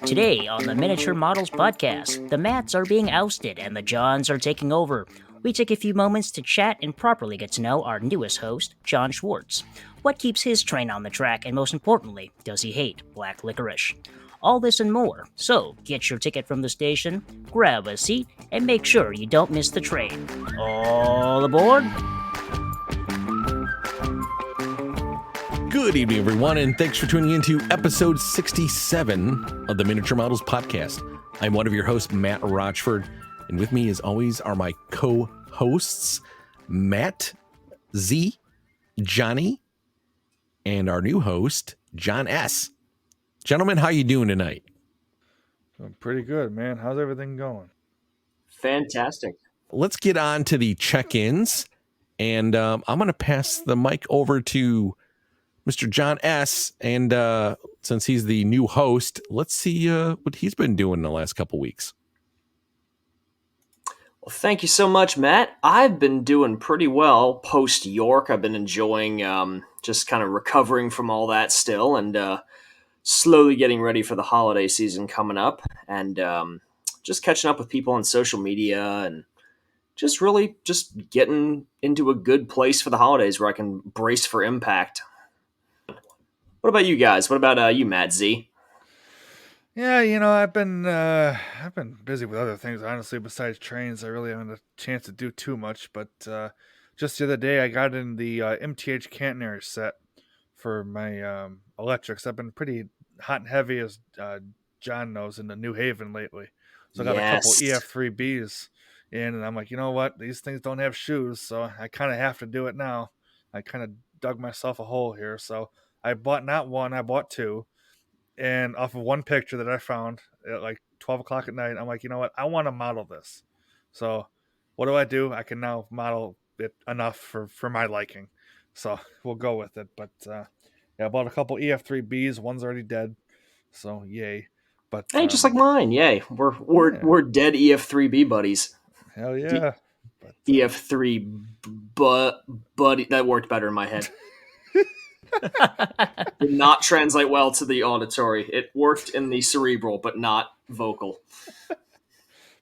Today on the Miniature Models Podcast, the Matts are being ousted and the Johns are taking over. We take a few moments to chat and properly get to know our newest host, John Schwartz. What keeps his train on the track, and most importantly, does he hate black licorice? All this and more. So, get your ticket from the station, grab a seat, and make sure you don't miss the train. All aboard! Good evening, everyone, and thanks for tuning in to episode 67 of the Miniature Models Podcast. I'm one of your hosts, Matt Rochford, and with me, as always, are my co-hosts, Matt, Z, Johnny, and our new host, John S. Gentlemen, how you doing tonight? I'm pretty good, man. How's everything going? Fantastic. Let's get on to the check-ins, and I'm going to pass the mic over to Mr. John S. And since he's the new host, let's see what he's been doing the last couple weeks. Well, thank you so much, Matt. I've been doing pretty well post York. I've been enjoying just kind of recovering from all that still and slowly getting ready for the holiday season coming up and just catching up with people on social media and just really just getting into a good place for the holidays where I can brace for impact. What about you guys? What about you, Matt Z? Yeah, I've been busy with other things, honestly, besides trains. I really haven't had a chance to do too much, but just the other day I got in the MTH Cantonary set for my electrics. I've been pretty hot and heavy, as John knows, in the New Haven lately. So I got a couple EF3Bs in, and I'm like, you know what? These things don't have shoes, so I kind of have to do it now. I kind of dug myself a hole here, so I bought not one, I bought two. And off of one picture that I found at like 12 o'clock at night, I'm like, you know what? I want to model this. So what do? I can now model it enough for my liking. So we'll go with it. But yeah, I bought a couple EF3Bs. One's already dead. So yay. But hey, just like mine. Yay. We're dead EF3B buddies. Hell yeah. EF3 buddy. That worked better in my head. Did not translate well to the auditory. It worked in the cerebral, but not vocal.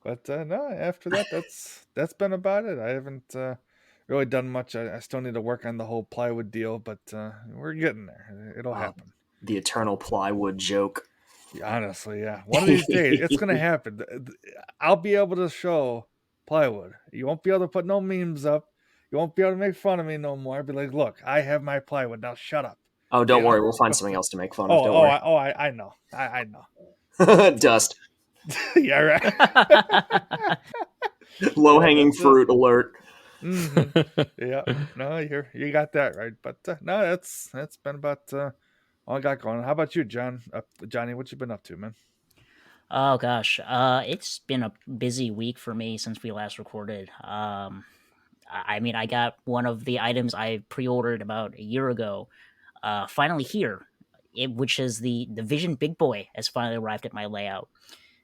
But no, after that, that's been about it. I haven't really done much. I still need to work on the whole plywood deal, but we're getting there. It'll happen. The eternal plywood joke. Honestly, yeah. One of these days, it's going to happen. I'll be able to show plywood. You won't be able to put no memes up. You won't be able to make fun of me no more. I'll be like, look, I have my plywood. Now shut up. Oh, don't worry. We'll find something else to make fun of. I know. I know. Dust. Yeah, right. Low-hanging fruit alert. Mm-hmm. Yeah. No, you got that right. But no, that's been about all I got going. How about you, John? Johnny, what you been up to, man? Oh, gosh. It's been a busy week for me since we last recorded. I mean, I got one of the items I pre-ordered about a year ago, finally here, which is the Vision Big Boy has finally arrived at my layout,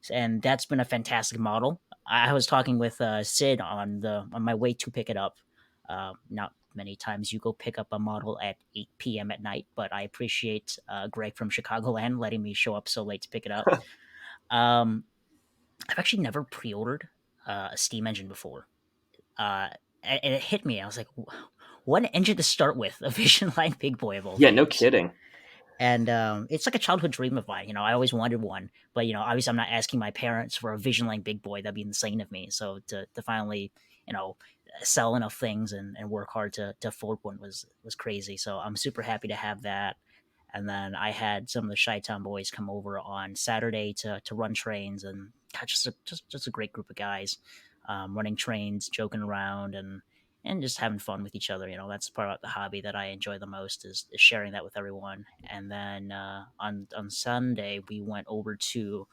and that's been a fantastic model. I was talking with Sid on my way to pick it up. Not many times you go pick up a model at 8 p.m. at night, but I appreciate Greg from Chicagoland letting me show up so late to pick it up. I've actually never pre-ordered a steam engine before. And it hit me. I was like, what engine to start with? A Vision Line Big Boy of all things. No kidding. And it's like a childhood dream of mine. I always wanted one. But, obviously I'm not asking my parents for a Vision Line Big Boy. That'd be insane of me. So to finally, sell enough things and work hard to afford one was crazy. So I'm super happy to have that. And then I had some of the Chi-Town boys come over on Saturday to run trains. And God, just a great group of guys. Running trains, joking around, and just having fun with each other. That's the part of the hobby that I enjoy the most is sharing that with everyone. And then on Sunday, we went over to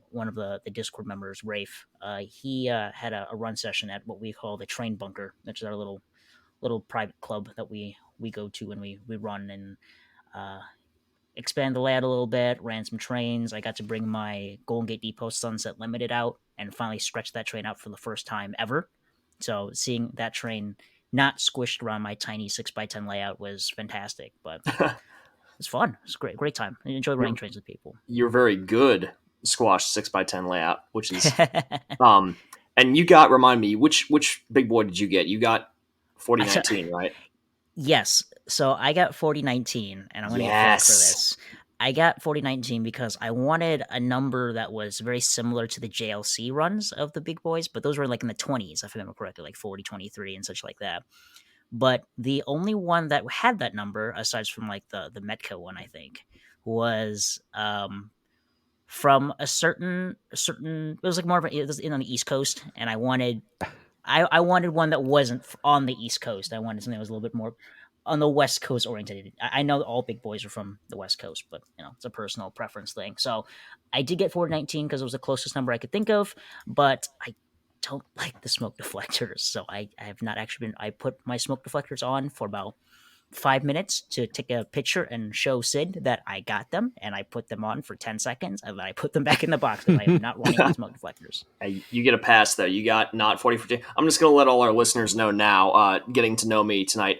one of the Discord members, Rafe. He had a run session at what we call the Train Bunker, which is our little private club that we go to when we run and expand the layout a little bit, ran some trains. I got to bring my Golden Gate Depot Sunset Limited out and finally stretch that train out for the first time ever. So seeing that train not squished around my tiny 6x10 layout was fantastic, but it's fun. It's great time. I enjoy running trains with people. You're very good squash 6x10 layout, which is and you got, remind me, which big boy did you get? You got 4019, right? Yes. So I got 4019, and I'm going to get flagged for Yes. this. I got 4019 because I wanted a number that was very similar to the JLC runs of the big boys, but those were like in the 20s, if I remember correctly, like 4023 and such like that. But the only one that had that number, aside from like the Metco one, I think, was from a certain. It was like more of it was in on the East Coast, and I wanted one that wasn't on the East Coast. I wanted something that was a little bit more on the West Coast oriented. I know that all big boys are from the West Coast, but it's a personal preference thing. So I did get 419 because it was the closest number I could think of, but I don't like the smoke deflectors. So I have not actually been. I put my smoke deflectors on for about 5 minutes to take a picture and show Sid that I got them, and I put them on for 10 seconds, and then I put them back in the box because I am not running on smoke deflectors. Hey, you get a pass, though. You got not 4014. I'm just going to let all our listeners know now, getting to know me tonight,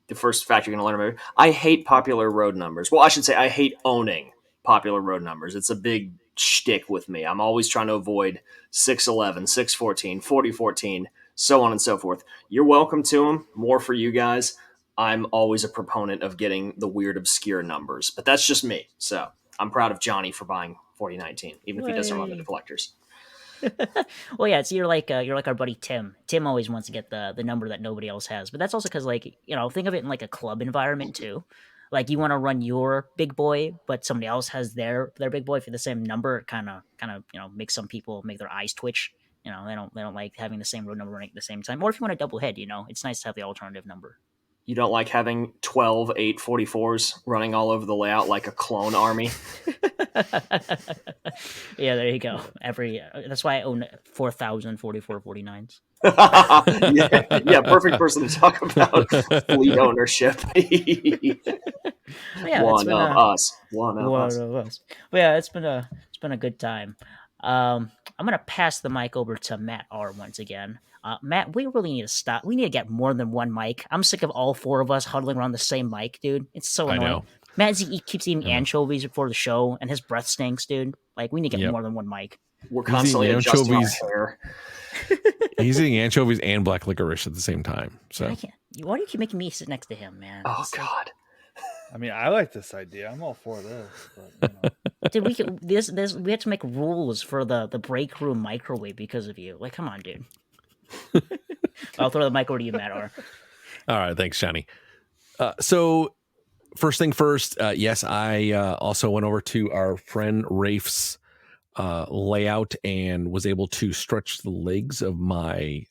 the first fact you're going to learn about me, I hate popular road numbers. Well, I should say I hate owning popular road numbers. It's a big shtick with me. I'm always trying to avoid 611, 614, 4014, so on and so forth. You're welcome to them. More for you guys. I'm always a proponent of getting the weird, obscure numbers, but that's just me. So I'm proud of Johnny for buying 4019, even if he doesn't run the deflectors. Well, yeah, you're like our buddy Tim. Tim always wants to get the number that nobody else has, but that's also because think of it in like a club environment too. Like you want to run your big boy, but somebody else has their big boy for the same number. Kind of makes some people make their eyes twitch. They don't like having the same road number running at the same time. Or if you want a double head, it's nice to have the alternative number. You don't like having 12 844s running all over the layout like a clone army? Yeah, there you go. That's why I own 4,044 49s. yeah, perfect person to talk about fleet ownership. Yeah, One of us. But yeah, it's been a good time. I'm gonna pass the mic over to Matt R once again. Matt, we really need to stop. We need to get more than one mic. I'm sick of all four of us huddling around the same mic, dude. It's so annoying. I know. Matt, he keeps eating anchovies before the show, and his breath stinks, dude. Like, we need to get more than one mic. We're constantly adjusting our hair. He's eating anchovies and black licorice at the same time. So I can't. Why do you keep making me sit next to him, man? Oh, God. I mean, I like this idea. I'm all for this. But, Dude, we have to make rules for the break room microwave because of you. Like, come on, dude. I'll throw the mic over to you, Matt R. All right, thanks, Johnny. So first thing first, yes, I also went over to our friend Rafe's layout and was able to stretch the legs of my,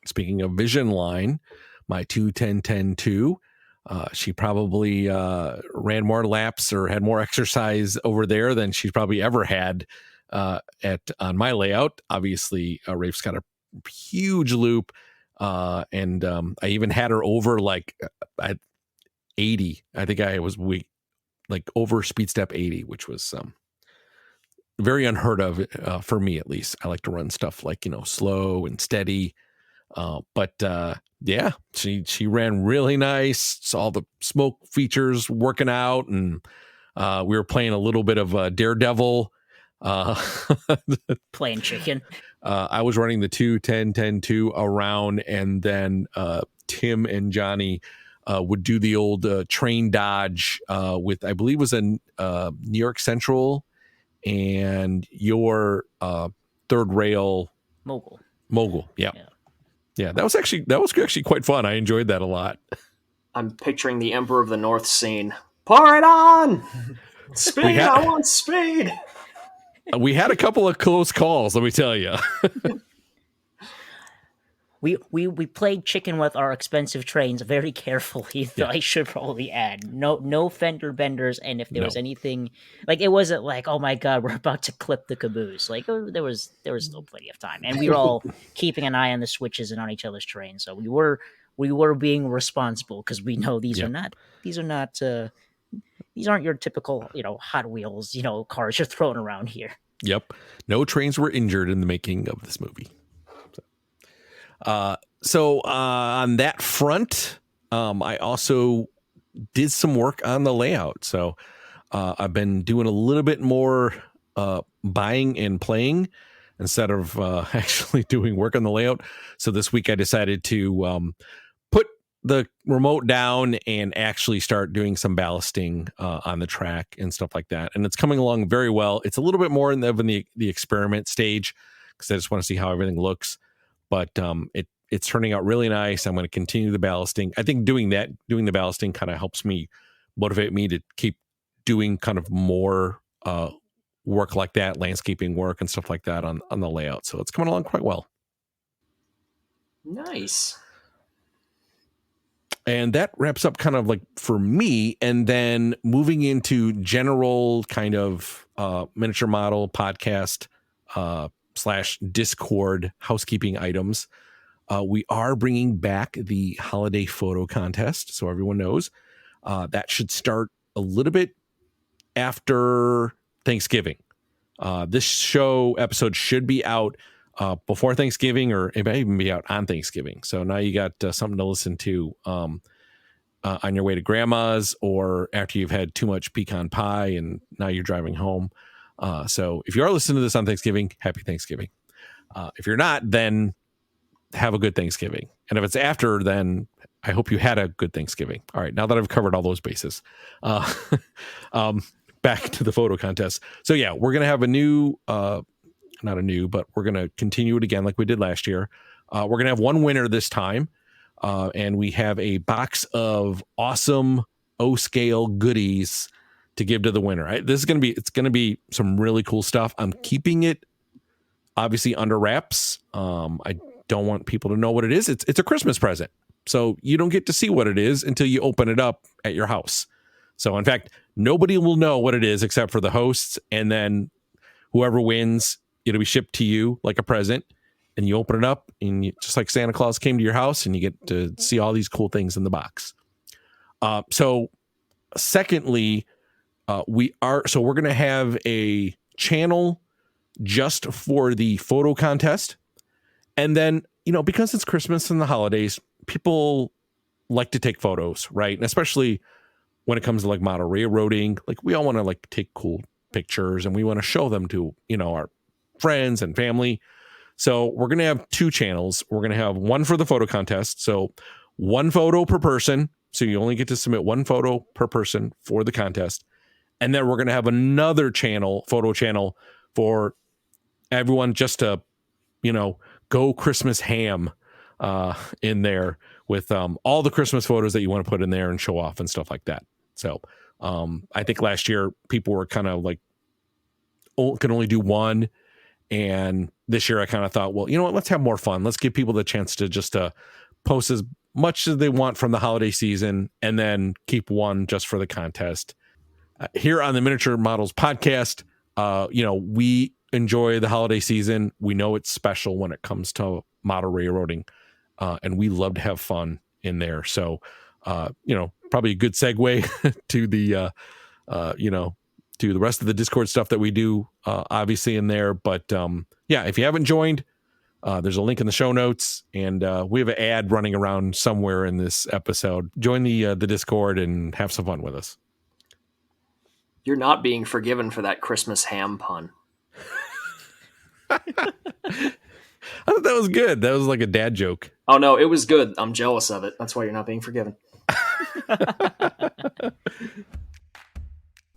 speaking of vision line, my 2-10-10-2. She probably ran more laps or had more exercise over there than she's probably ever had on my layout. Obviously, Rafe's got a huge loop, and I even had her over like at 80. I think I was like over speed step 80, which was very unheard of for me, at least. I like to run stuff like slow and steady, but yeah, she ran really nice. Saw all the smoke features working out, and we were playing a little bit of Daredevil. Playing chicken. I was running the 2-10-10-2 around, and then Tim and Johnny would do the old train dodge with, I believe, was a New York Central and your third rail mogul. Yeah, that was actually quite fun. I enjoyed that a lot. I'm picturing the Emperor of the North scene. Pour it on! Speed! I want speed! We had a couple of close calls, let me tell you. We played chicken with our expensive trains very carefully. Yeah. I should probably add no fender benders, and if there was anything, like, it wasn't like, oh my god, we're about to clip the caboose. Like, there was still plenty of time, and we were all keeping an eye on the switches and on each other's trains. So we were being responsible because we know these aren't your typical Hot Wheels cars you're throwing around here. Yep, no trains were injured in the making of this movie. So on that front, I also did some work on the layout. So I've been doing a little bit more buying and playing instead of actually doing work on the layout. So this week I decided to put the remote down and actually start doing some ballasting on the track and stuff like that. And it's coming along very well. It's a little bit more in the experiment stage because I just want to see how everything looks. But it's turning out really nice. I'm going to continue the ballasting. I think doing the ballasting kind of helps me motivate me to keep doing kind of more work like that, landscaping work and stuff like that on the layout. So it's coming along quite well. Nice. And that wraps up kind of like for me. And then moving into general kind of miniature model podcast / Discord housekeeping items. We are bringing back the holiday photo contest. So everyone knows that should start a little bit after Thanksgiving. This show episode should be out before Thanksgiving, or it may even be out on Thanksgiving. So now you got something to listen to on your way to grandma's, or after you've had too much pecan pie and now you're driving home. So if you are listening to this on Thanksgiving, happy Thanksgiving. If you're not, then have a good Thanksgiving. And if it's after, then I hope you had a good Thanksgiving. All right, now that I've covered all those bases, back to the photo contest. So yeah, we're going to have a new, not a new, but we're going to continue it again like we did last year. We're going to have one winner this time. And we have a box of awesome O-scale goodies to give to the winner. It's going to be some really cool stuff. I'm keeping it obviously under wraps. I don't want people to know what it is. It's a Christmas present. So you don't get to see what it is until you open it up at your house. So in fact, nobody will know what it is except for the hosts. And then whoever wins, it'll be shipped to you like a present. And you open it up, and just like Santa Claus came to your house, and you get to see all these cool things in the box. So secondly, we're going to have a channel just for the photo contest. And then, because it's Christmas and the holidays, people like to take photos, right? And especially when it comes to like model railroading, like we all want to like take cool pictures and we want to show them to, our friends and family. So we're going to have two channels. We're going to have one for the photo contest. So one photo per person. So you only get to submit one photo per person for the contest. And then we're going to have another photo channel for everyone just to, go Christmas ham in there with all the Christmas photos that you want to put in there and show off and stuff like that. So I think last year people were kind of like, can only do one. And this year I kind of thought, well, you know what, let's have more fun. Let's give people the chance to just post as much as they want from the holiday season and then keep one just for the contest. Here on the Miniature Models podcast, we enjoy the holiday season. We know it's special when it comes to model railroading, and we love to have fun in there. So, probably a good segue to the, to the rest of the Discord stuff that we do, obviously in there. But if you haven't joined, there's a link in the show notes, and we have an ad running around somewhere in this episode. Join the Discord and have some fun with us. You're not being forgiven for that Christmas ham pun. I thought that was good. That was like a dad joke. Oh no, it was good. I'm jealous of it. That's why you're not being forgiven.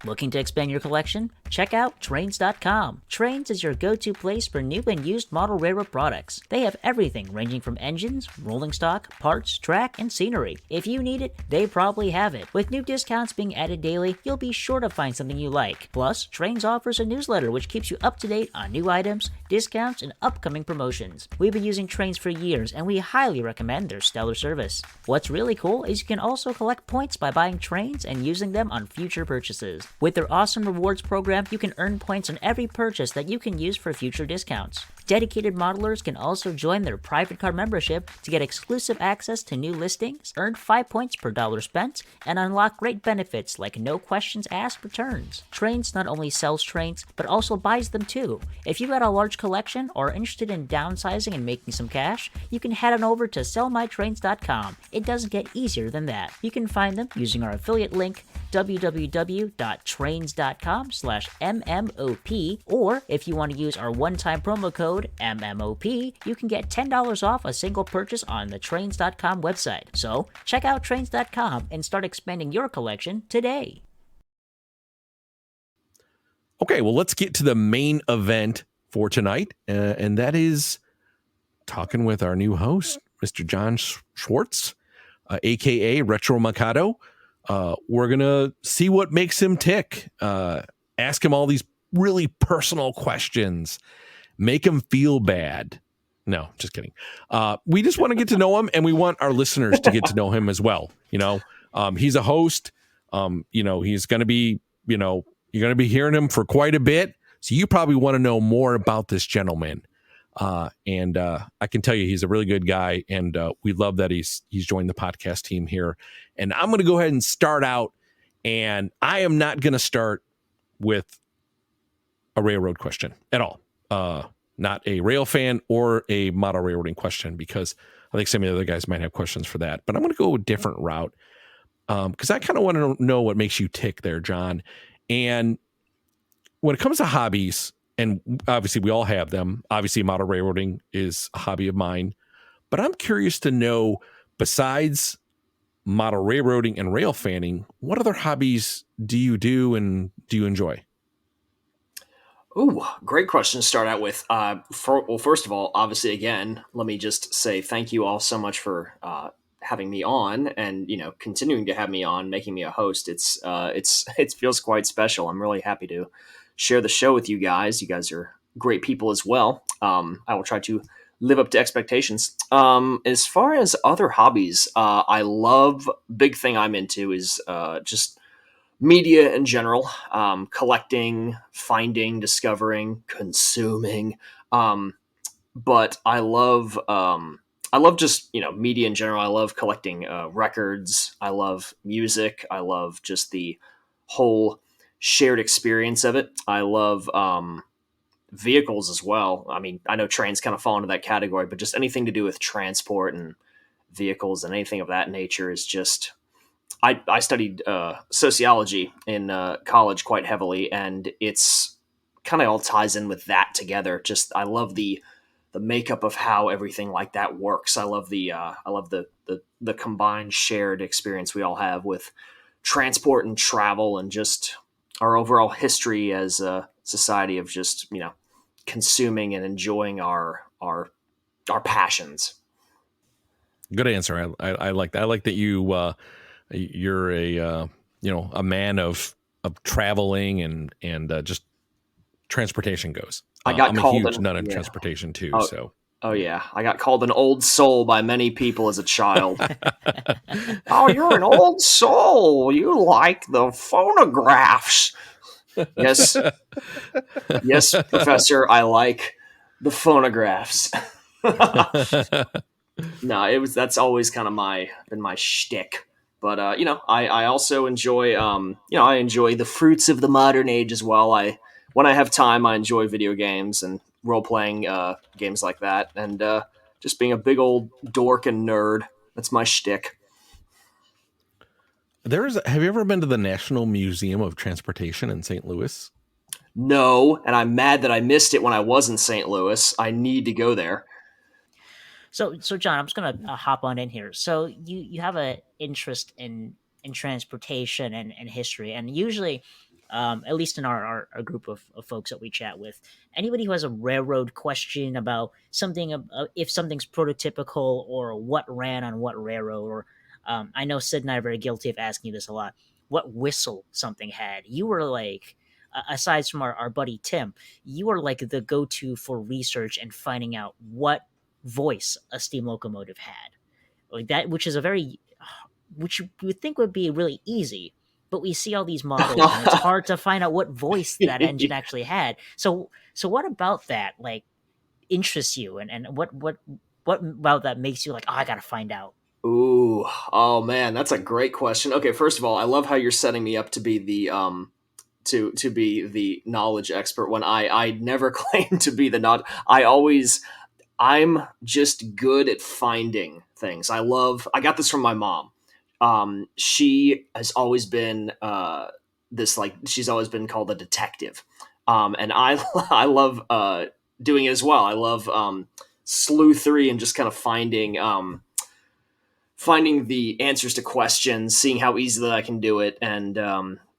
Looking to expand your collection? Check out Trainz.com. Trainz is your go-to place for new and used model railroad products. They have everything ranging from engines, rolling stock, parts, track, and scenery. If you need it, they probably have it. With new discounts being added daily, you'll be sure to find something you like. Plus, Trainz offers a newsletter which keeps you up to date on new items, discounts, and upcoming promotions. We've been using Trainz for years, and we highly recommend their stellar service. What's really cool is you can also collect points by buying Trainz and using them on future purchases. With their awesome rewards program, you can earn points on every purchase that you can use for future discounts. Dedicated modelers can also join their private car membership to get exclusive access to new listings, earn 5 points per dollar spent, and unlock great benefits like no questions asked returns. Trainz not only sells trains, but also buys them too. If you've got a large collection or are interested in downsizing and making some cash, you can head on over to sellmytrains.com. It doesn't get easier than that. You can find them using our affiliate link, www.trainz.com/MMOP, or if you want to use our one-time promo code MMOP, you can get $10 off a single purchase on the Trainz.com website. So check out Trainz.com and start expanding your collection today. Okay, well, let's get to the main event for tonight, and that is talking with our new host, Mr. John Schwartz, aka RetroMikado. We're going to see what makes him tick, ask him all these really personal questions, make him feel bad. No, just kidding. We just want to get to know him, and we want our listeners to get to know him as well. He's a host. He's going to be, you're going to be hearing him for quite a bit. So you probably want to know more about this gentleman. And I can tell you he's a really good guy, and we love that he's joined the podcast team here. And I'm going to go ahead and start out, and I am not going to start with a railroad question at all. Not a rail fan or a model railroading question, because I think some of the other guys might have questions for that. But I'm going to go a different route because I kind of want to know what makes you tick there, John. And when it comes to hobbies, and obviously we all have them. Obviously, model railroading is a hobby of mine. But I'm curious to know, besides model railroading and rail fanning, what other hobbies do you do and do you enjoy? Ooh, great question to start out with. First of all, obviously, again, let me just say thank you all so much for having me on, and continuing to have me on, making me a host. It feels quite special. I'm really happy to share the show with you guys. You guys are great people as well. I will try to live up to expectations. As far as other hobbies, big thing I'm into is just media in general, collecting, finding, discovering, consuming. But I love just, media in general. I love collecting records. I love music. I love just the whole shared experience of it. I love vehicles as well. I mean, I know trains kind of fall into that category, but just anything to do with transport and vehicles and anything of that nature is just... I studied sociology in college quite heavily, and it's kind of all ties in with that together. Just I love the makeup of how everything like that works. I love the combined shared experience we all have with transport and travel, and just our overall history as a society of just consuming and enjoying our passions. Good answer. I like that. I like that you. You're a man of traveling and just transportation goes. I'm a huge nut in transportation too. Oh yeah, I got called an old soul by many people as a child. Oh, you're an old soul. You like the phonographs. Yes, Professor. I like the phonographs. No, that's always kind of been my shtick. But, I also enjoy, I enjoy the fruits of the modern age as well. When I have time, I enjoy video games and role-playing games like that. And just being a big old dork and nerd. That's my shtick. Have you ever been to the National Museum of Transportation in St. Louis? No, and I'm mad that I missed it when I was in St. Louis. I need to go there. So John, I'm just gonna hop on in here. So you have an interest in transportation and history, and usually, at least in our group of folks that we chat with, anybody who has a railroad question about something, if something's prototypical or what ran on what railroad, or I know Sid and I are very guilty of asking you this a lot. What whistle something had? You were like, aside from our buddy Tim, you were like the go-to for research and finding out what voice a steam locomotive had, like that, which you would think would be really easy, but we see all these models and it's hard to find out what voice that engine actually had. So what about that? Like, interests you, and what about that makes you like, oh, I gotta find out? Ooh, oh man, that's a great question. Okay, first of all, I love how you're setting me up to be the to be the knowledge expert when I never claim to be the not. I'm just good at finding things. I got this from my mom. She has always been she's always been called a detective. And I I love doing it as well. I love sleuthery and just kind of finding the answers to questions, seeing how easily I can do it, and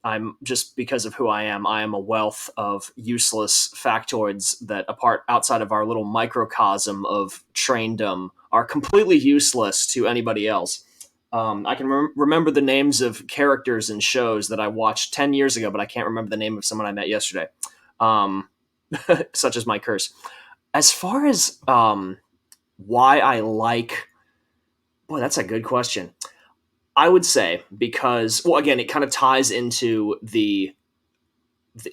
I'm just because of who I am a wealth of useless factoids that, apart outside of our little microcosm of traindom, are completely useless to anybody else. I can remember the names of characters in shows that I watched 10 years ago, but I can't remember the name of someone I met yesterday, um, such as my curse. As far as why I like, boy, that's a good question. I would say because, well, again, it kind of ties into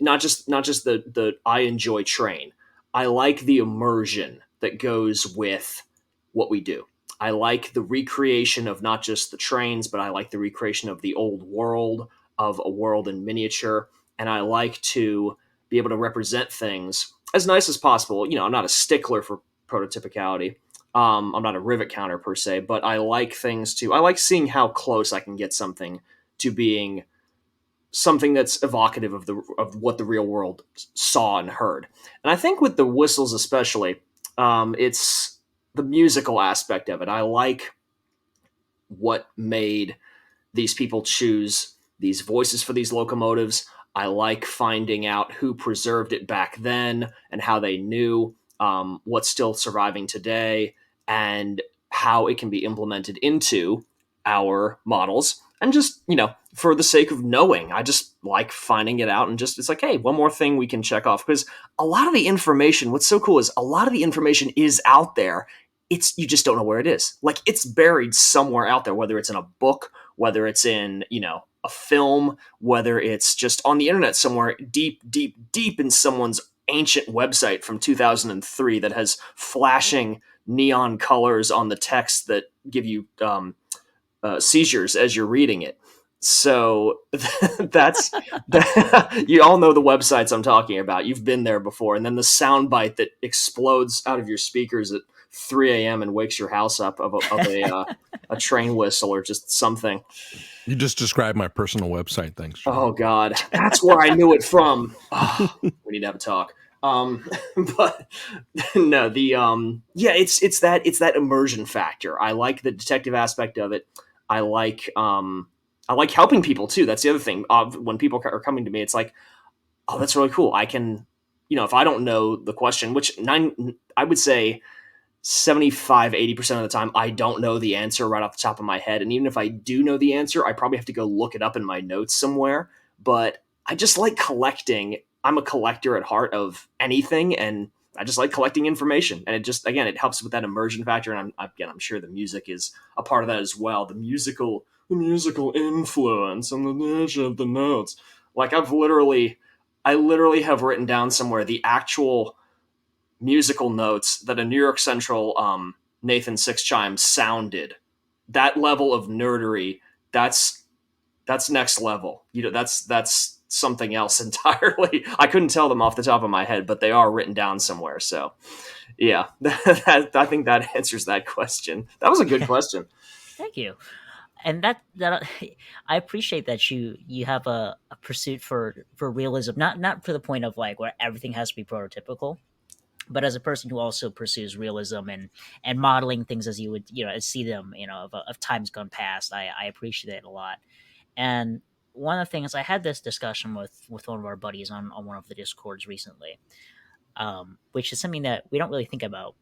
not just the I enjoy train. I like the immersion that goes with what we do. I like the recreation of not just the trains, but I like the recreation of the old world, of a world in miniature, and I like to be able to represent things as nice as possible. I'm not a stickler for prototypicality. I'm not a rivet counter per se, but I like I like seeing how close I can get something to being something that's evocative of what the real world saw and heard. And I think with the whistles especially, it's the musical aspect of it. I like what made these people choose these voices for these locomotives. I like finding out who preserved it back then and how they knew what's still surviving today and how it can be implemented into our models. And just, for the sake of knowing, I just like finding it out and just, it's like, hey, one more thing we can check off. Because a lot of the information, what's so cool is a lot of the information is out there. You just don't know where it is. Like, it's buried somewhere out there, whether it's in a book, whether it's in, a film, whether it's just on the internet somewhere deep, deep, deep in someone's ancient website from 2003 that has flashing neon colors on the text that give you seizures as you're reading it. So that's you all know the websites I'm talking about. You've been there before. And then the soundbite that explodes out of your speakers at 3 a.m. and wakes your house up of a train whistle or just something. You just described my personal website. Thanks, John. Oh God, that's where I knew it from. Oh, we need to have a talk. But no, it's that immersion factor. I like the detective aspect of it. I like helping people too. That's the other thing. When people are coming to me, it's like, oh, that's really cool. I can, if I don't know the question, which I would say 75-80% of the time, I don't know the answer right off the top of my head. And even if I do know the answer, I probably have to go look it up in my notes somewhere. But I just like collecting. I'm a collector at heart of anything, and I just like collecting information. And it just, again, it helps with that immersion factor. And I'm sure the music is a part of that as well. The musical influence and the nature of the notes. Like I literally have written down somewhere the actual musical notes that a New York Central Nathan Six chime sounded. That level of nerdery, that's next level. That's something else entirely. I couldn't tell them off the top of my head, but they are written down somewhere. So yeah, I think that answers that question. That was a good question. Thank you. And that I appreciate that you have a pursuit for realism, not for the point of like where everything has to be prototypical, but as a person who also pursues realism and modeling things as you would see them of times gone past. I appreciate it a lot. And one of the things, I had this discussion with one of our buddies on one of the Discords recently, which is something that we don't really think about.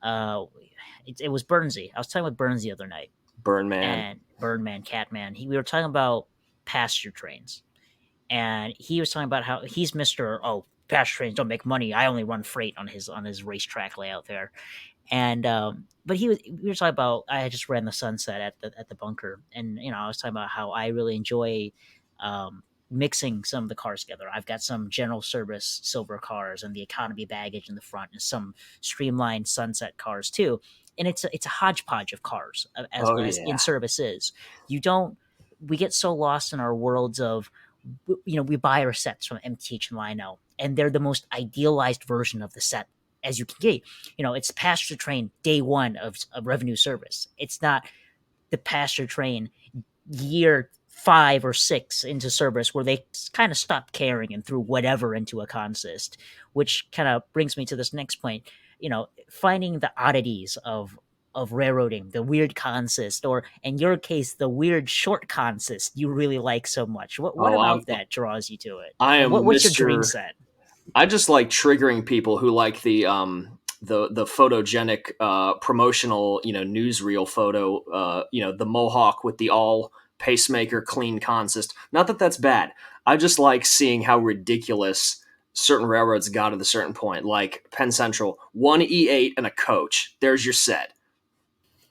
It was Burnsy. I was talking with Burns the other night. Birdman, Catman. We were talking about passenger trains, and he was talking about how he's Mr. Oh, passenger trains don't make money. I only run freight on his racetrack layout there. And but we were talking about, I had just ran the Sunset at the bunker, and I was talking about how I really enjoy mixing some of the cars together. I've got some general service silver cars and the economy baggage in the front, and some streamlined sunset cars too. And it's a hodgepodge of cars, as as in service is. You don't. We get so lost in our worlds of, we buy our sets from MTH and Lino, and they're the most idealized version of the set as you can get. It's passenger train day one of revenue service. It's not the passenger train year 5 or 6 into service where they kind of stopped caring and threw whatever into a consist, which kind of brings me to this next point. Finding the oddities of railroading, the weird consist, or in your case, the weird short consist you really like so much. What about that draws you to it? I am What's your dream set? I just like triggering people who like the photogenic promotional newsreel photo, the mohawk with the all pacemaker clean consist. Not that that's bad. I just like seeing how ridiculous certain railroads got at a certain point. Like Penn Central, 1 E8 and a coach. There's your set.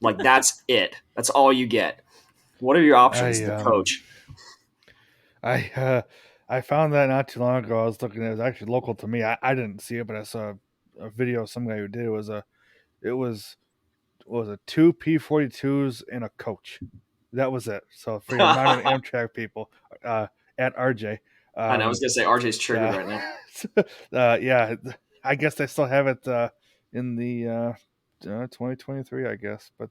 Like that's it. That's all you get. What are your options? The coach. I found that not too long ago. I was looking at it. It was actually local to me. I didn't see it, but I saw a video of some guy who did. It was 2 P42s and a coach. That was it. So for your not an Amtrak people at RJ. I know, I was gonna say RJ's triggered right now. Yeah, I guess they still have it in the 2023, I guess. But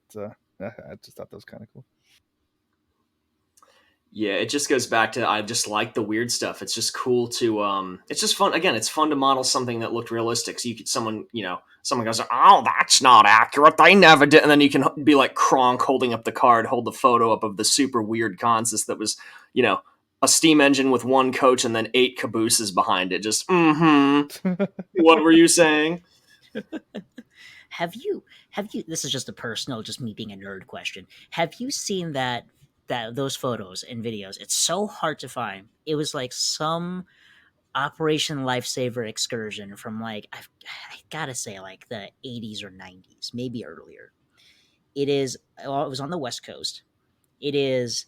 I just thought that was kind of cool. Yeah, it just goes back to I just like the weird stuff. It's just cool to it's just fun. Again, it's fun to model something that looked realistic. So you could someone goes, "Oh, that's not accurate. They never did." And then you can be like Kronk holding up the card, hold the photo up of the super weird consist that was, a steam engine with 1 coach and then 8 cabooses behind it. Just what were you saying? Have you this is just a personal, just me being a nerd question. Have you seen those photos and videos? It's so hard to find. It was like some Operation Lifesaver excursion from I gotta say like the 80s or 90s, maybe earlier. It was on the West Coast. It is,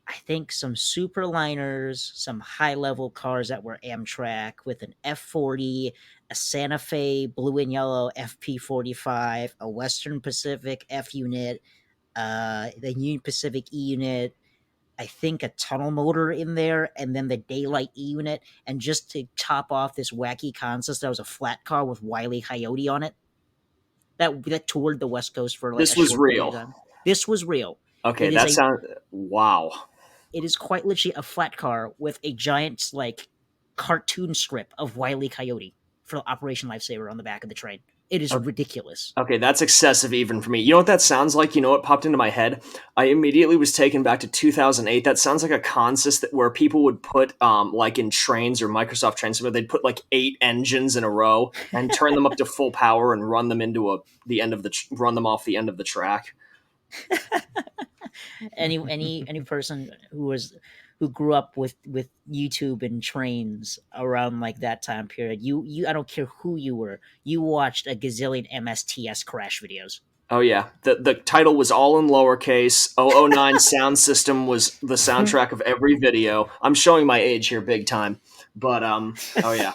I think, some superliners, some high-level cars that were Amtrak with an F40, a Santa Fe blue and yellow FP45, a Western Pacific F unit, the Union Pacific E unit, I think a tunnel motor in there, and then the Daylight E unit. And just to top off this wacky consist, there was a flat car with Wile E. Coyote on it that toured the West Coast for this was real. This was real. Okay, that sounds wow. It is quite literally a flat car with a giant cartoon strip of Wile E. Coyote for Operation Lifesaver on the back of the train. It is ridiculous. Okay, that's excessive even for me. You know what that sounds like? You know what popped into my head? I immediately was taken back to 2008. That sounds like a consist that where people would put, like in Trainz or Microsoft Trainz, where they'd put like 8 engines in a row and turn them up to full power and run them into run them off the end of the track. Any person who grew up with YouTube and Trainz around like that time period, you I don't care who you were, you watched a gazillion MSTS crash videos. Oh yeah, the title was all in lowercase. 009 sound system was the soundtrack of every video. I'm showing my age here big time, but oh yeah.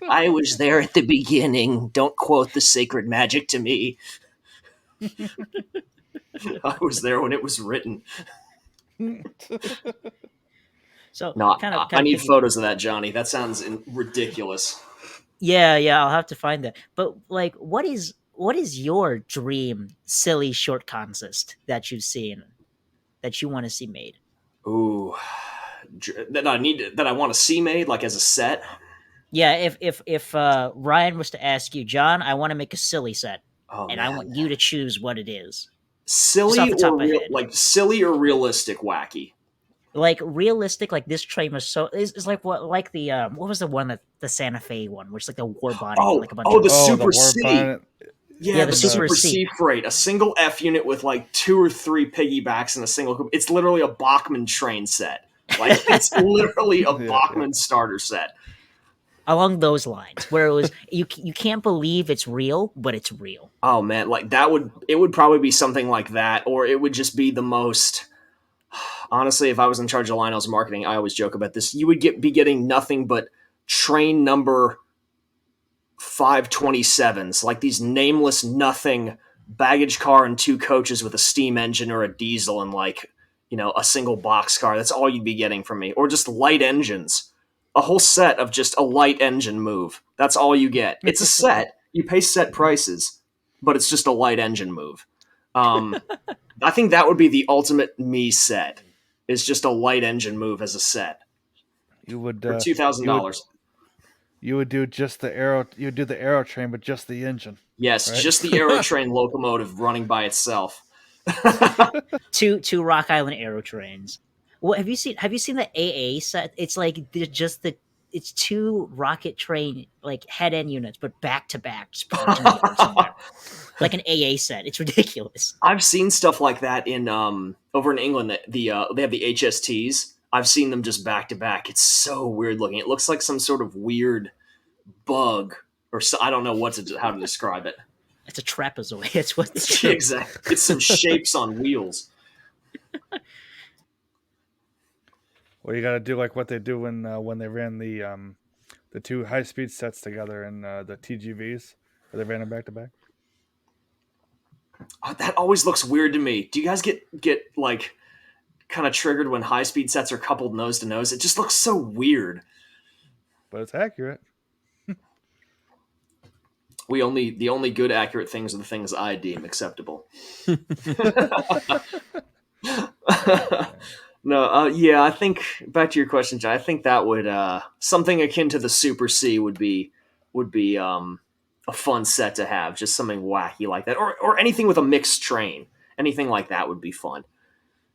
I was there at the beginning. Don't quote the sacred magic to me. I was there when it was written. So no, I need photos of that, Johnny. That sounds ridiculous. Yeah, I'll have to find that. But what is your dream silly short consist that you've seen that you want to see made? Ooh, that I want to see made like as a set. Yeah, if Ryan was to ask you, John, I want to make a silly set, and I want you to choose what it is. Silly or silly or realistic wacky? Like realistic, like this train was so is like what the what was the one that the Santa Fe one, which is like the war bonnet, like a bunch of the Super C. Yeah, the Super C freight, a single F unit with like 2 or 3 piggybacks and a single. It's literally a Bachmann train set. Like it's literally a Bachmann starter set. Along those lines, where it was you can't believe it's real, but it's real. Oh man, like it would probably be something like that, or it would just be the most. honestly, if I was in charge of Lionel's marketing, I always joke about this. You would be getting nothing but train number 527s, like these nameless nothing baggage car and 2 coaches with a steam engine or a diesel and like, a single box car. That's all you'd be getting from me. Or just light engines. A whole set of just a light engine move. That's all you get. It's a set. You pay set prices, but it's just a light engine move. I think that would be the ultimate me set. Is just a light engine move as a set. You would for $2,000. You would do just the aero. You would do the aero train, but just the engine. Yes, right? just the Aerotrain locomotive running by itself. Two Rock Island Aero Trains. Well, have you seen the AA set? It's like it's 2 rocket train like head end units, but back to back, just parked in the yard somewhere. Like an AA set. It's ridiculous. I've seen stuff like that in over in England. That they have the HSTs. I've seen them just back to back. It's so weird looking. It looks like some sort of weird bug, or so, I don't know how to describe it. It's a trapezoid. It's what it's Exactly. It's some shapes on wheels. Well, you got to do like what they do when they ran the 2 high speed sets together in the TGVs, where they ran them back to back. Oh, that always looks weird to me. Do you guys get like kind of triggered when high speed sets are coupled nose to nose? It just looks so weird. But it's accurate. The only good accurate things are the things I deem acceptable. No, yeah, I think back to your question, John. I think that would something akin to the Super C would be a fun set to have, just something wacky like that, or anything with a mixed train. Anything like that would be fun.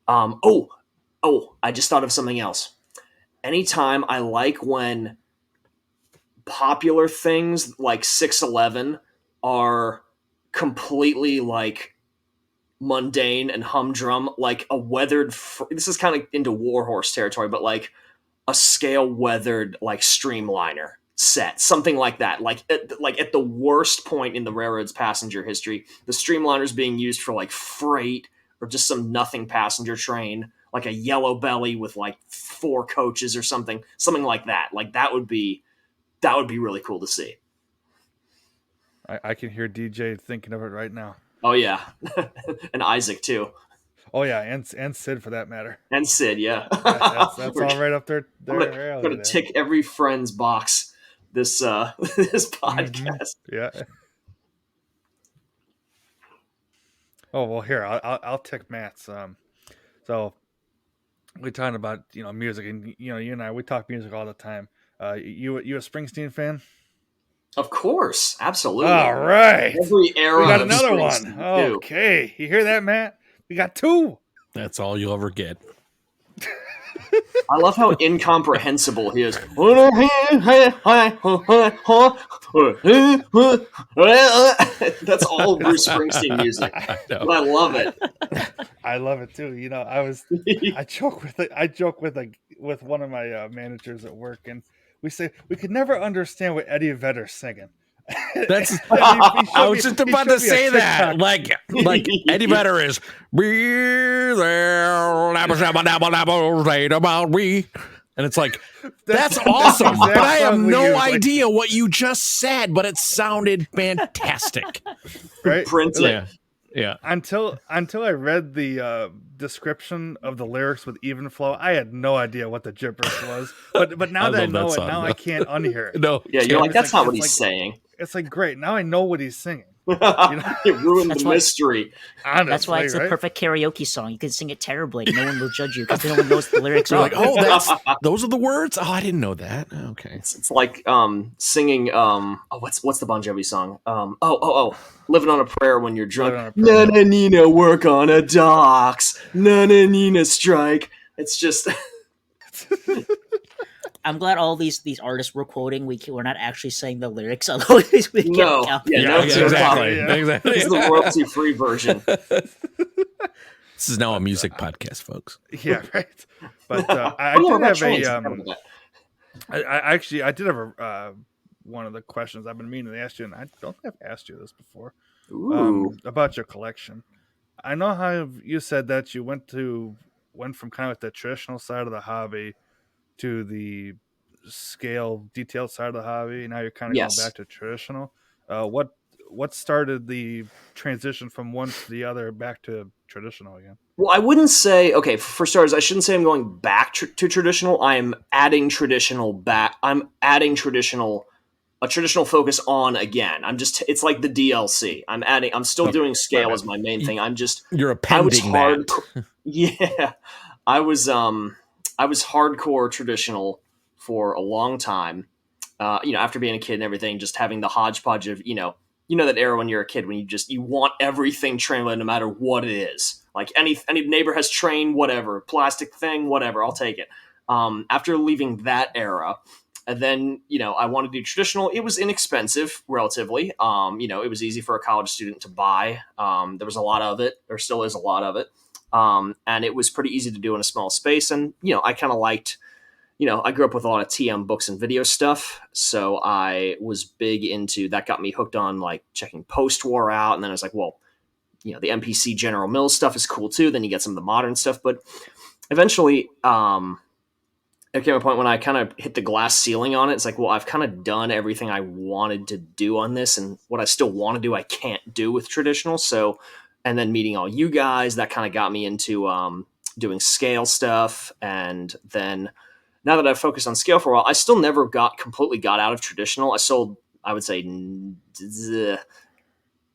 I just thought of something else. Anytime I like when popular things like 611 are completely like mundane and humdrum, like a weathered this is kind of into Warhorse territory, but like a scale weathered like streamliner set, something like that, like at the worst point in the railroad's passenger history, the streamliners being used for like freight or just some nothing passenger train, like a yellow belly with like 4 coaches or something like that. Like that would be really cool to see. I can hear DJ thinking of it right now. Oh yeah, and Isaac too. Oh yeah, and Sid for that matter. And Sid, yeah. That's all right up there. I'm gonna tick every friend's box this this podcast. Mm-hmm. Yeah. Oh well, here I'll tick Matt's. So we're talking about music, and you and I we talk music all the time. You a Springsteen fan? Of course, absolutely. All right. Every era. We got of another Springsteen, one. too. Okay, you hear that, Matt? We got 2. That's all you'll ever get. I love how incomprehensible he is. That's all Bruce Springsteen music. But I love it. I love it too. I joke with one of my managers at work, and we say we could never understand what Eddie Vedder's singing. That's I was just about to say that. Like Eddie Vedder is be there, and it's like that's awesome. But I have no idea what you just said, but it sounded fantastic. Right? Print it. Yeah. Until I read the description of the lyrics with even flow, I had no idea what the gibberish was. But now that I know it, now I can't unhear it. No. Yeah, you're like, that's not what he's saying. It's like, great, now I know what he's singing. It ruined the mystery. Honestly, that's why it's the perfect karaoke song. You can sing it terribly. No one will judge you because no one knows the lyrics. You're like, those are the words? Oh, I didn't know that. Okay. It's like singing what's the Bon Jovi song? Living on a Prayer when you're drunk. Na na Nina work on a docks. Na na Nina strike. It's just I'm glad all these artists we're quoting, we're not actually saying the lyrics. Although we no, exactly. Exactly. This is the royalty-free version. This is now a music podcast, folks. Yeah, right. But I did have I did have one of the questions I've been meaning to ask you, and I don't think I've asked you this before. Ooh. About your collection. I know how you said that you went to went from kind of like the traditional side of the hobby to the scale detailed side of the hobby. Now you're kind of going Yes. back to traditional. What started the transition from one to the other back to traditional again? Well, I wouldn't say, okay, for starters, I shouldn't say I'm going back to traditional. I am adding traditional back. I'm adding a traditional focus on again. It's like the DLC. I'm still Okay, doing My scale bad. as my main thing. You're I was appending hard. that. Yeah. I was, I was hardcore traditional for a long time. After being a kid and everything, just having the hodgepodge of, that era when you're a kid when you want everything translated no matter what it is. Like any neighbor has train, whatever, plastic thing, whatever, I'll take it. After leaving that era, and then, I wanted to do traditional. It was inexpensive, relatively. It was easy for a college student to buy. There was a lot of it. There still is a lot of it. And it was pretty easy to do in a small space. And, I kind of liked, I grew up with a lot of TM books and video stuff. So I was big into that, got me hooked on like checking post-war out. And then I was like, well, the NPC General Mills stuff is cool too. Then you get some of the modern stuff. But eventually, there came a point when I kind of hit the glass ceiling on it. It's like, well, I've kind of done everything I wanted to do on this, and what I still want to do, I can't do with traditional. So, and then meeting all you guys, that kind of got me into doing scale stuff. And then now that I've focused on scale for a while, I still never completely got out of traditional. I sold, I would say,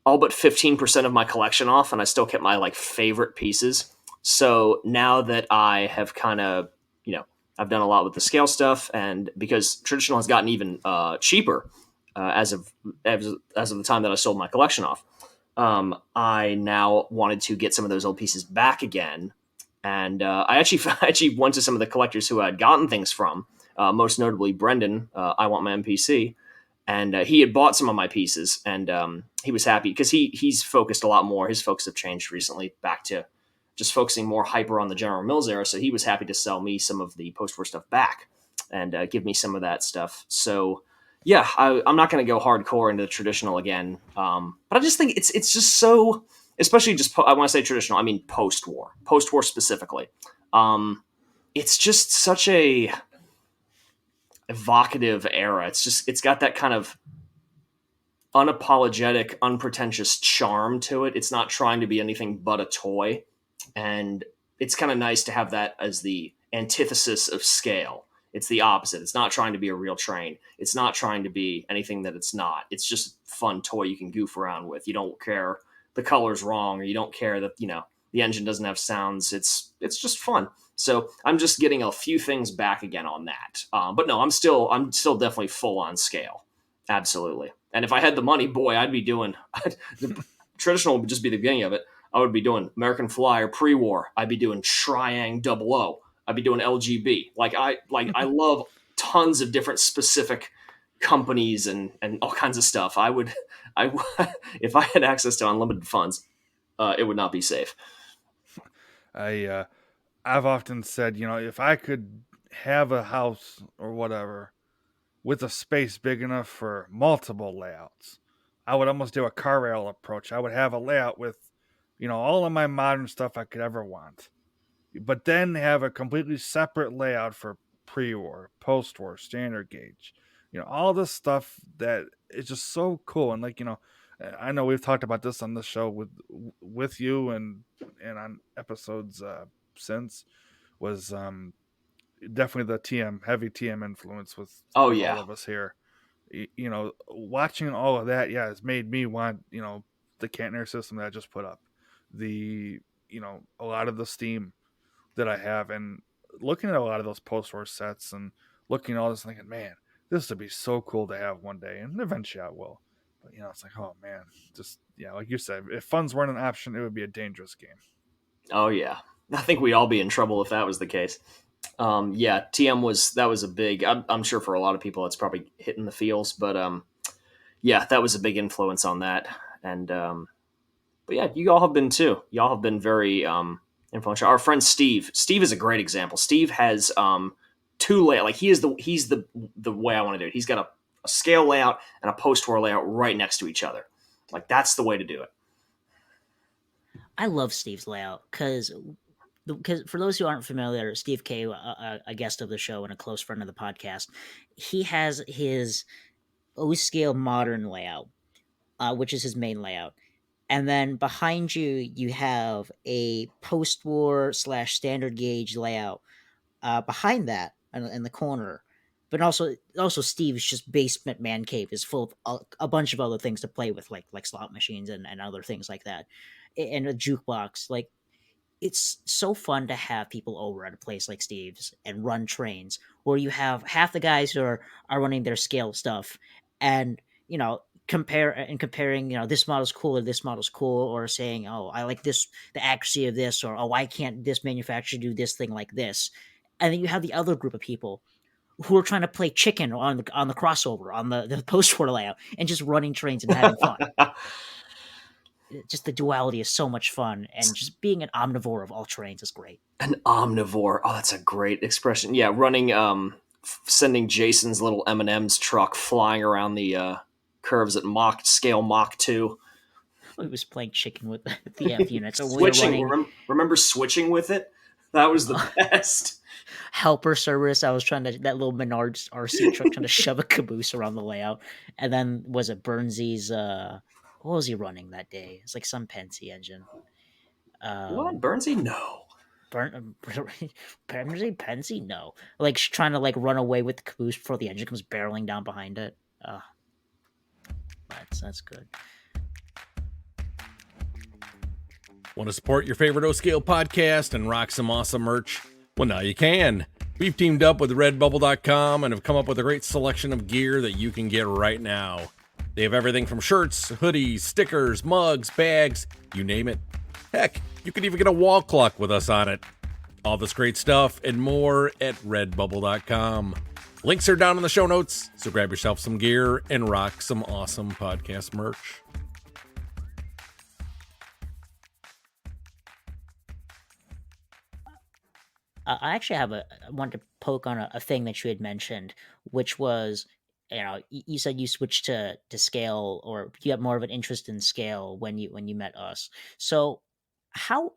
all but 15% of my collection off, and I still kept my like favorite pieces. So now that I have kind of, I've done a lot with the scale stuff, and because traditional has gotten even cheaper as of the time that I sold my collection off, I now wanted to get some of those old pieces back again. And I actually went to some of the collectors who I had gotten things from, most notably Brendan. I Want My MPC, and he had bought some of my pieces, and he was happy because he's focused a lot more. His focus have changed recently back to just focusing more hyper on the General Mills era. So he was happy to sell me some of the post-war stuff back and give me some of that stuff. So yeah, I'm not going to go hardcore into the traditional again. But I just think it's just so, especially just, I want to say traditional, I mean post-war specifically. It's just such a evocative era. It's got that kind of unapologetic, unpretentious charm to it. It's not trying to be anything but a toy. And it's kind of nice to have that as the antithesis of scale. It's the opposite. It's not trying to be a real train. It's not trying to be anything that it's not. It's just a fun toy you can goof around with. You don't care the color's wrong, or you don't care that, the engine doesn't have sounds. It's just fun. So I'm just getting a few things back again on that. But no, I'm still definitely full on scale. Absolutely. And if I had the money, boy, I'd be doing the traditional would just be the beginning of it. I would be doing American Flyer pre-war. I'd be doing Triang 00. I'd be doing LGB. I love tons of different specific companies and all kinds of stuff. I if I had access to unlimited funds, it would not be safe. I've often said, if I could have a house or whatever with a space big enough for multiple layouts, I would almost do a car rail approach. I would have a layout with, all of my modern stuff I could ever want, but then have a completely separate layout for pre-war, post-war, standard gauge, all this stuff that is just so cool. And I know we've talked about this on the show with you and on episodes since, was definitely the heavy TM influence with Oh all yeah. of us here. Watching all of that, has made me want, the Cantner system that I just put up, the, a lot of the Steam that I have, and looking at a lot of those post-war sets and looking at all this, thinking, man, this would be so cool to have one day, and eventually I will. But it's like, oh man, just like you said, if funds weren't an option, it would be a dangerous game. Oh yeah. I think we'd all be in trouble if that was the case. TM was a big. I'm sure for a lot of people, it's probably hitting the feels, but that was a big influence on that. And but yeah, you all have been too. Y'all have been very influential. Our friend Steve is a great example. Steve has two layout. Like he's the way I want to do it. He's got a scale layout and a post-war layout right next to each other. Like that's the way to do it. I love Steve's layout because because for those who aren't familiar, Steve K, a guest of the show and a close friend of the podcast, he has his O-scale modern layout, which is his main layout. And then behind you, you have a post-war / standard gauge layout behind that in the corner. But also Steve's just basement man cave is full of a bunch of other things to play with, like slot machines and other things like that, and a jukebox. Like, it's so fun to have people over at a place like Steve's and run trains where you have half the guys who are running their scale stuff, and comparing, this model's cool or this model's cool, or saying, oh, I like this, the accuracy of this, or oh, why can't this manufacturer do this thing like this? And then you have the other group of people who are trying to play chicken on the crossover on the post-war layout and just running trains and having fun. Just the duality is so much fun, and just being an omnivore of all terrains is great. An omnivore. Oh, that's a great expression. Yeah, running, sending Jason's little M&M's truck flying around the curves at scale Mach 2. He was playing chicken with the F units. Switching. Remember switching with it? That was the best. Helper service. I was trying to, that little Menards RC truck, trying to shove a caboose around the layout. And then was it Burnsy's, what was he running that day? It's like some Pensy engine. What? Burnsy? No. Pensy? No. Like trying to run away with the caboose before the engine comes barreling down behind it. That's good. Want to support your favorite O-Scale podcast and rock some awesome merch? Well, now you can. We've teamed up with Redbubble.com and have come up with a great selection of gear that you can get right now. They have everything from shirts, hoodies, stickers, mugs, bags, you name it. Heck, you can even get a wall clock with us on it. All this great stuff and more at Redbubble.com. Links are down in the show notes, so grab yourself some gear and rock some awesome podcast merch. I actually I wanted to poke on a thing that you had mentioned, which was, you said you switched to scale, or you have more of an interest in scale when you met us. So how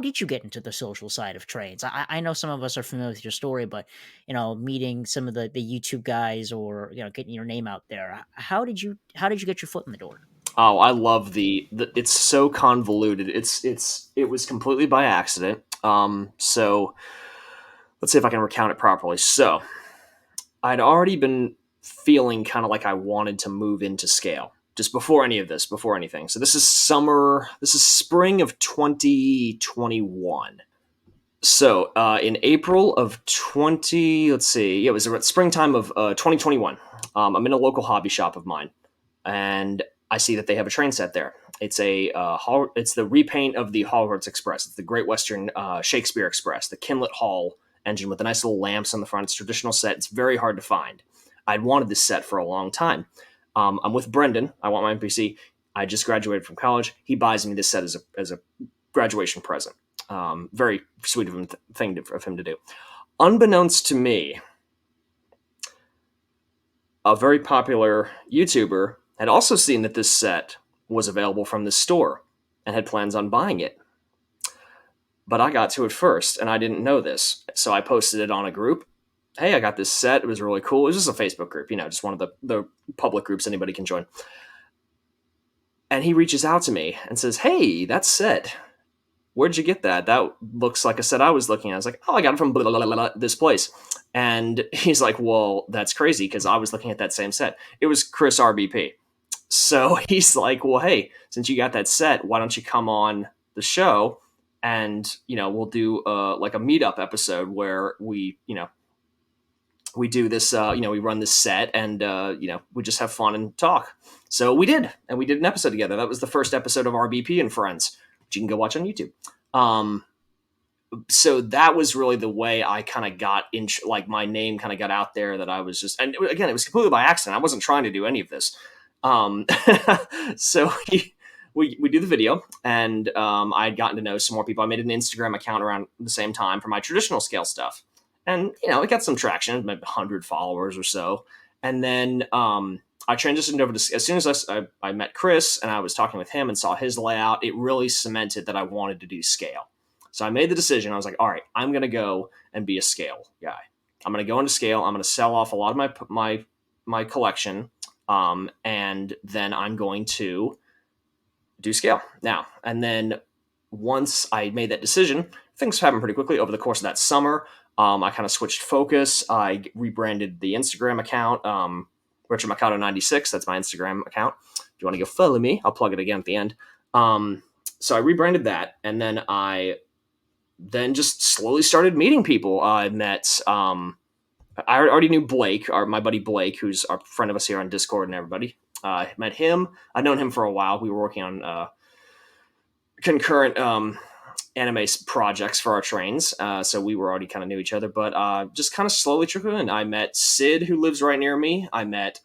did you get into the social side of Trainz? I know some of us are familiar with your story, but meeting some of the YouTube guys, or getting your name out there, how did you get your foot in the door? Oh, I love the it's so convoluted. It was completely by accident. So let's see if I can recount it properly. So I'd already been feeling kind of like I wanted to move into scale just before anything. So this is spring of 2021. So in April of it was around springtime of 2021. I'm in a local hobby shop of mine, and I see that they have a train set there. It's it's the repaint of the Hogwarts Express. It's the Great Western Shakespeare Express, the Kinlet Hall engine with the nice little lamps on the front. It's a traditional set. It's very hard to find. I'd wanted this set for a long time. I'm with Brendan. I want my NPC. I just graduated from college. He buys me this set as a graduation present. Very sweet of him to do. Unbeknownst to me, a very popular YouTuber had also seen that this set was available from this store and had plans on buying it. But I got to it first, and I didn't know this. So I posted it on a group. Hey, I got this set. It was really cool. It was just a Facebook group, just one of the public groups anybody can join. And he reaches out to me and says, hey, that set, where'd you get that? That looks like a set I was looking at. I was like, oh, I got it from blah, blah, blah, blah, this place. And he's like, well, that's crazy, because I was looking at that same set. It was Chris RBP. So he's like, well, hey, since you got that set, why don't you come on the show and, we'll do like a meetup episode where we do this, we run this set and, we just have fun and talk. So we did, and we did an episode together. That was the first episode of RBP and Friends, which you can go watch on YouTube. So that was really the way I kind of got my name kind of got out there, that I was just, and again, it was completely by accident. I wasn't trying to do any of this. So we do the video, and I had gotten to know some more people. I made an Instagram account around the same time for my traditional scale stuff. And, it got some traction, maybe 100 followers or so. And then I transitioned over to, as soon as I met Chris and I was talking with him and saw his layout, it really cemented that I wanted to do scale. So I made the decision. I was like, all right, I'm going to go and be a scale guy. I'm going to go into scale. I'm going to sell off a lot of my collection. And then I'm going to do scale now. And then once I made that decision, things happened pretty quickly over the course of that summer. I kind of switched focus. I rebranded the Instagram account, RetroMikado96. That's my Instagram account. If you want to go follow me, I'll plug it again at the end. So I rebranded that, and then I just slowly started meeting people. I met, I already knew Blake, my buddy Blake, who's a friend of us here on Discord and everybody. I met him. I'd known him for a while. We were working on concurrent anime projects for our Trainz, so we were already kind of knew each other, but just kind of slowly trickled in. I met Sid, who lives right near me. I met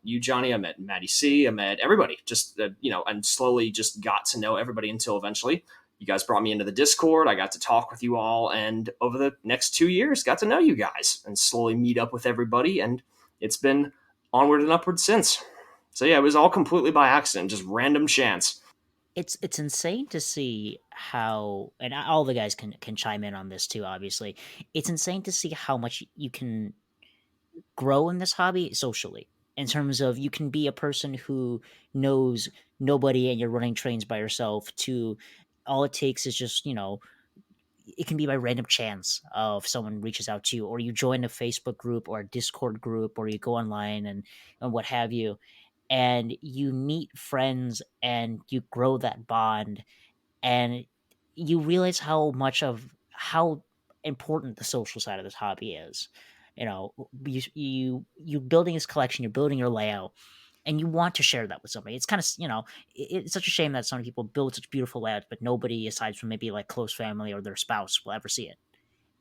you, Johnny. I met Maddie C. I met everybody, just and slowly just got to know everybody until eventually you guys brought me into the Discord. I got to talk with you all, and over the next 2 years, got to know you guys and slowly meet up with everybody, and it's been onward and upward since. So yeah, it was all completely by accident, just random chance. It's insane to see how, and all the guys can chime in on this too. Obviously, it's insane to see how much you can grow in this hobby socially. In terms of, you can be a person who knows nobody and you're running trains by yourself, to all it takes is just, it can be by random chance of someone reaches out to you, or you join a Facebook group or a Discord group, or you go online and what have you, and you meet friends and you grow that bond, and you realize how important the social side of this hobby is. You building this collection, you're building your layout, and you want to share that with somebody. It's kind of, it's such a shame that some people build such beautiful layouts, but nobody aside from maybe like close family or their spouse will ever see it.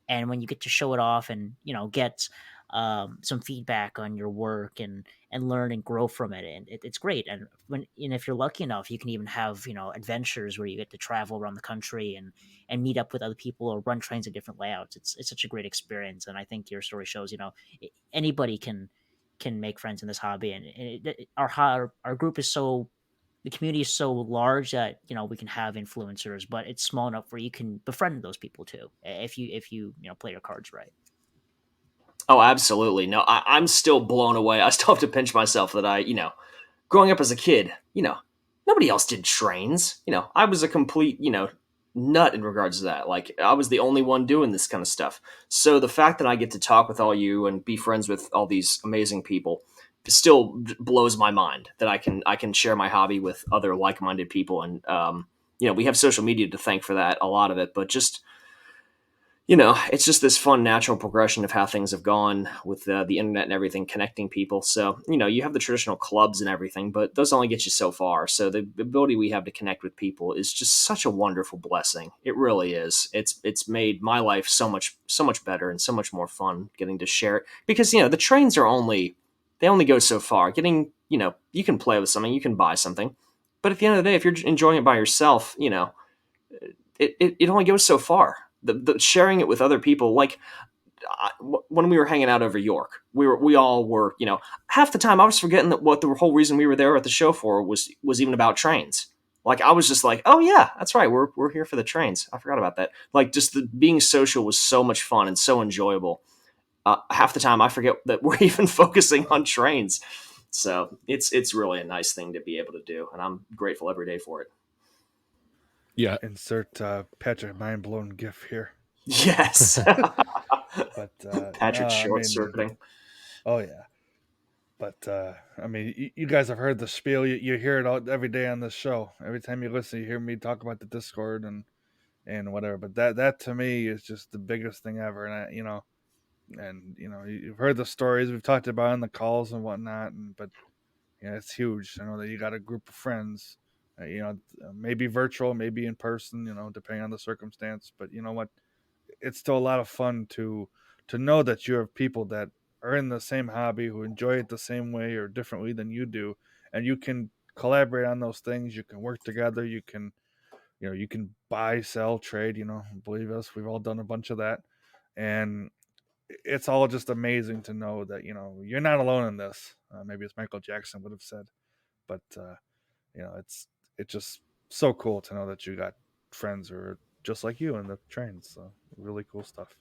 And when you get to show it off and get some feedback on your work and learn and grow from it, and it's great. And if you're lucky enough, you can even have adventures where you get to travel around the country and meet up with other people or run trains at different layouts. It's such a great experience, and I think your story shows anybody can make friends in this hobby. And our group is so, the community is so large that we can have influencers, but it's small enough where you can befriend those people too, if you play your cards right. Oh, absolutely. No, I'm still blown away. I still have to pinch myself that growing up as a kid, nobody else did Trainz. I was a complete, nut in regards to that. Like, I was the only one doing this kind of stuff. So the fact that I get to talk with all you and be friends with all these amazing people still blows my mind, that I can share my hobby with other like-minded people. And, we have social media to thank for that, a lot of it, but just, it's just this fun natural progression of how things have gone with the internet and everything, connecting people. So, you have the traditional clubs and everything, but those only get you so far. So the ability we have to connect with people is just such a wonderful blessing. It really is. It's made my life so much better and so much more fun getting to share it, because, the trains they only go so far. Getting, you can play with something, you can buy something, but at the end of the day, if you're enjoying it by yourself, it only goes so far. The sharing it with other people, like when we were hanging out over York, we all were, half the time I was forgetting that what the whole reason we were there at the show for was even about Trainz. Like, I was just like, oh yeah, that's right, we're here for the Trainz. I forgot about that. Like, just being social was so much fun and so enjoyable. Half the time I forget that we're even focusing on Trainz. So it's really a nice thing to be able to do, and I'm grateful every day for it. Yeah. Insert Patrick mind blown gif here. Yes. But Patrick short circuiting. Oh yeah. But you guys have heard the spiel. You hear it all every day on this show. Every time you listen, you hear me talk about the Discord and whatever. But that to me is just the biggest thing ever. And you've heard the stories we've talked about in the calls and whatnot. But it's huge. I know that you got a group of friends. Maybe virtual, maybe in person. Depending on the circumstance. But you know what? It's still a lot of fun to know that you have people that are in the same hobby, who enjoy it the same way or differently than you do, and you can collaborate on those things. You can work together. You can buy, sell, trade. Believe us, we've all done a bunch of that, and it's all just amazing to know that you're not alone in this. Maybe as Michael Jackson would have said, but it's just so cool to know that you got friends who are just like you in the trains. So really cool stuff.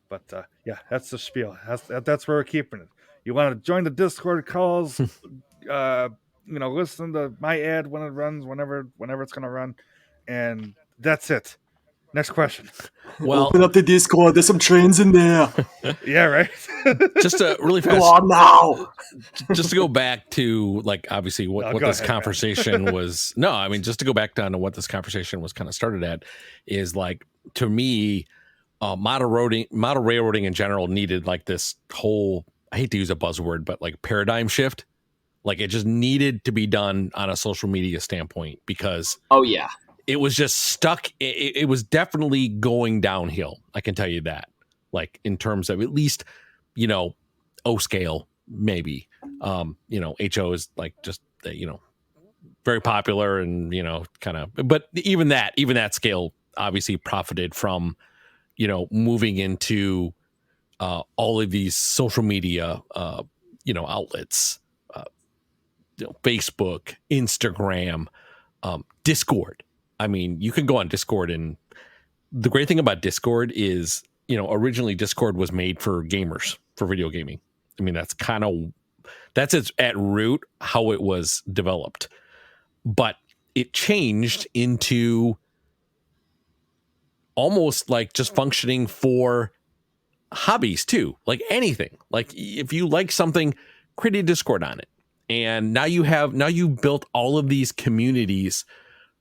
But yeah, that's the spiel. That's where we're keeping it. You want to join the Discord calls? Listen to my ad when it runs, whenever it's gonna run, and that's it. Next question. Well, Open up the Discord. There's some trains in there. Yeah, right. just to really Go fast, on now. just to go back to like obviously what go this ahead, conversation was. No, I mean just to go back down to what this conversation was kind of started at is like to me, model railroading in general needed like this whole. I hate to use a buzzword, but like paradigm shift. Like it just needed to be done on a social media standpoint because Oh yeah. it was just stuck. It was definitely going downhill. I can tell you that. Like in terms of at least, O scale, maybe. HO is like just, very popular and, kind of, but even that scale obviously profited from, moving into all of these social media, outlets, Facebook, Instagram, Discord. I mean, you can go on Discord, and the great thing about Discord is, originally Discord was made for gamers, for video gaming. I mean, that's its at root how it was developed, but it changed into almost like just functioning for hobbies too, like anything. Like if you like something, create a Discord on it. And now you've built all of these communities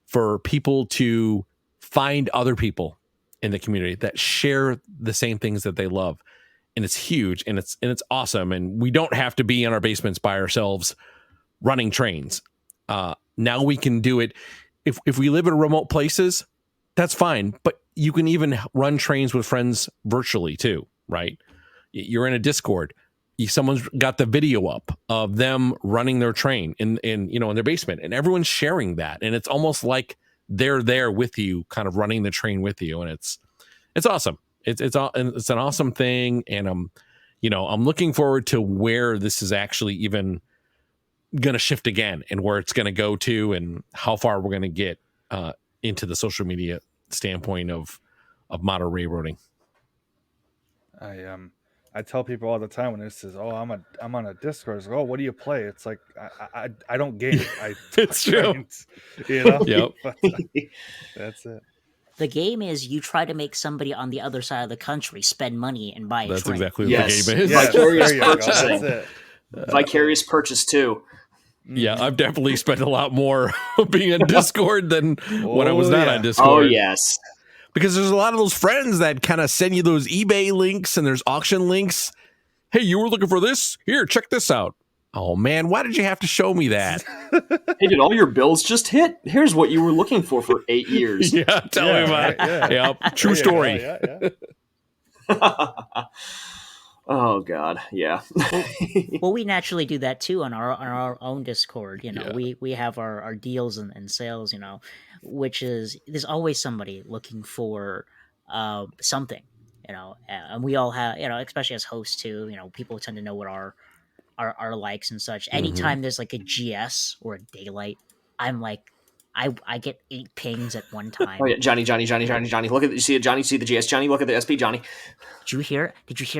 for people to find other people in the community that share the same things that they love. And it's huge and it's awesome. And we don't have to be in our basements by ourselves running trains. Now we can do it. If we live in remote places, that's fine. But you can even run trains with friends virtually too, right? You're in a Discord. Someone's got the video up of them running their train in their basement, and everyone's sharing that, and it's almost like they're there with you, kind of running the train with you, and it's awesome. It's an awesome thing, and I'm looking forward to where this is actually even going to shift again, and where it's going to go to, and how far we're going to get into the social media standpoint of modern railroading. I tell people all the time when it says, "Oh, I'm on a Discord." It's like, "Oh, what do you play?" It's like I don't game. It's true. Yep. But, that's it. The game is you try to make somebody on the other side of the country spend money and buy a That's train. exactly Yes. what the game is. Yes, Vicarious there you go. purchasing. That's it. Vicarious purchase too. Yeah, I've definitely spent a lot more being on Discord than when I was not on Oh Discord. yes. Because there's a lot of those friends that kind of send you those eBay links and there's auction links. Hey, you were looking for this? Here, check this out. Oh, man, why did you have to show me that? Hey, did all your bills just hit? Here's what you were looking for 8 years. Yeah, tell me about it. Yeah, true story. Yeah. Oh God, yeah. Well, we naturally do that too on our own Discord. Yeah. We have our deals and sales. Which is there's always somebody looking for something. And we all have especially as hosts too. People tend to know what our likes and such. Anytime there's like a GS or a daylight, I'm like. I get 8 pings at one time. Oh yeah, Johnny. Look at you see it, Johnny. See the GS, Johnny. Look at the SP, Johnny. Did you hear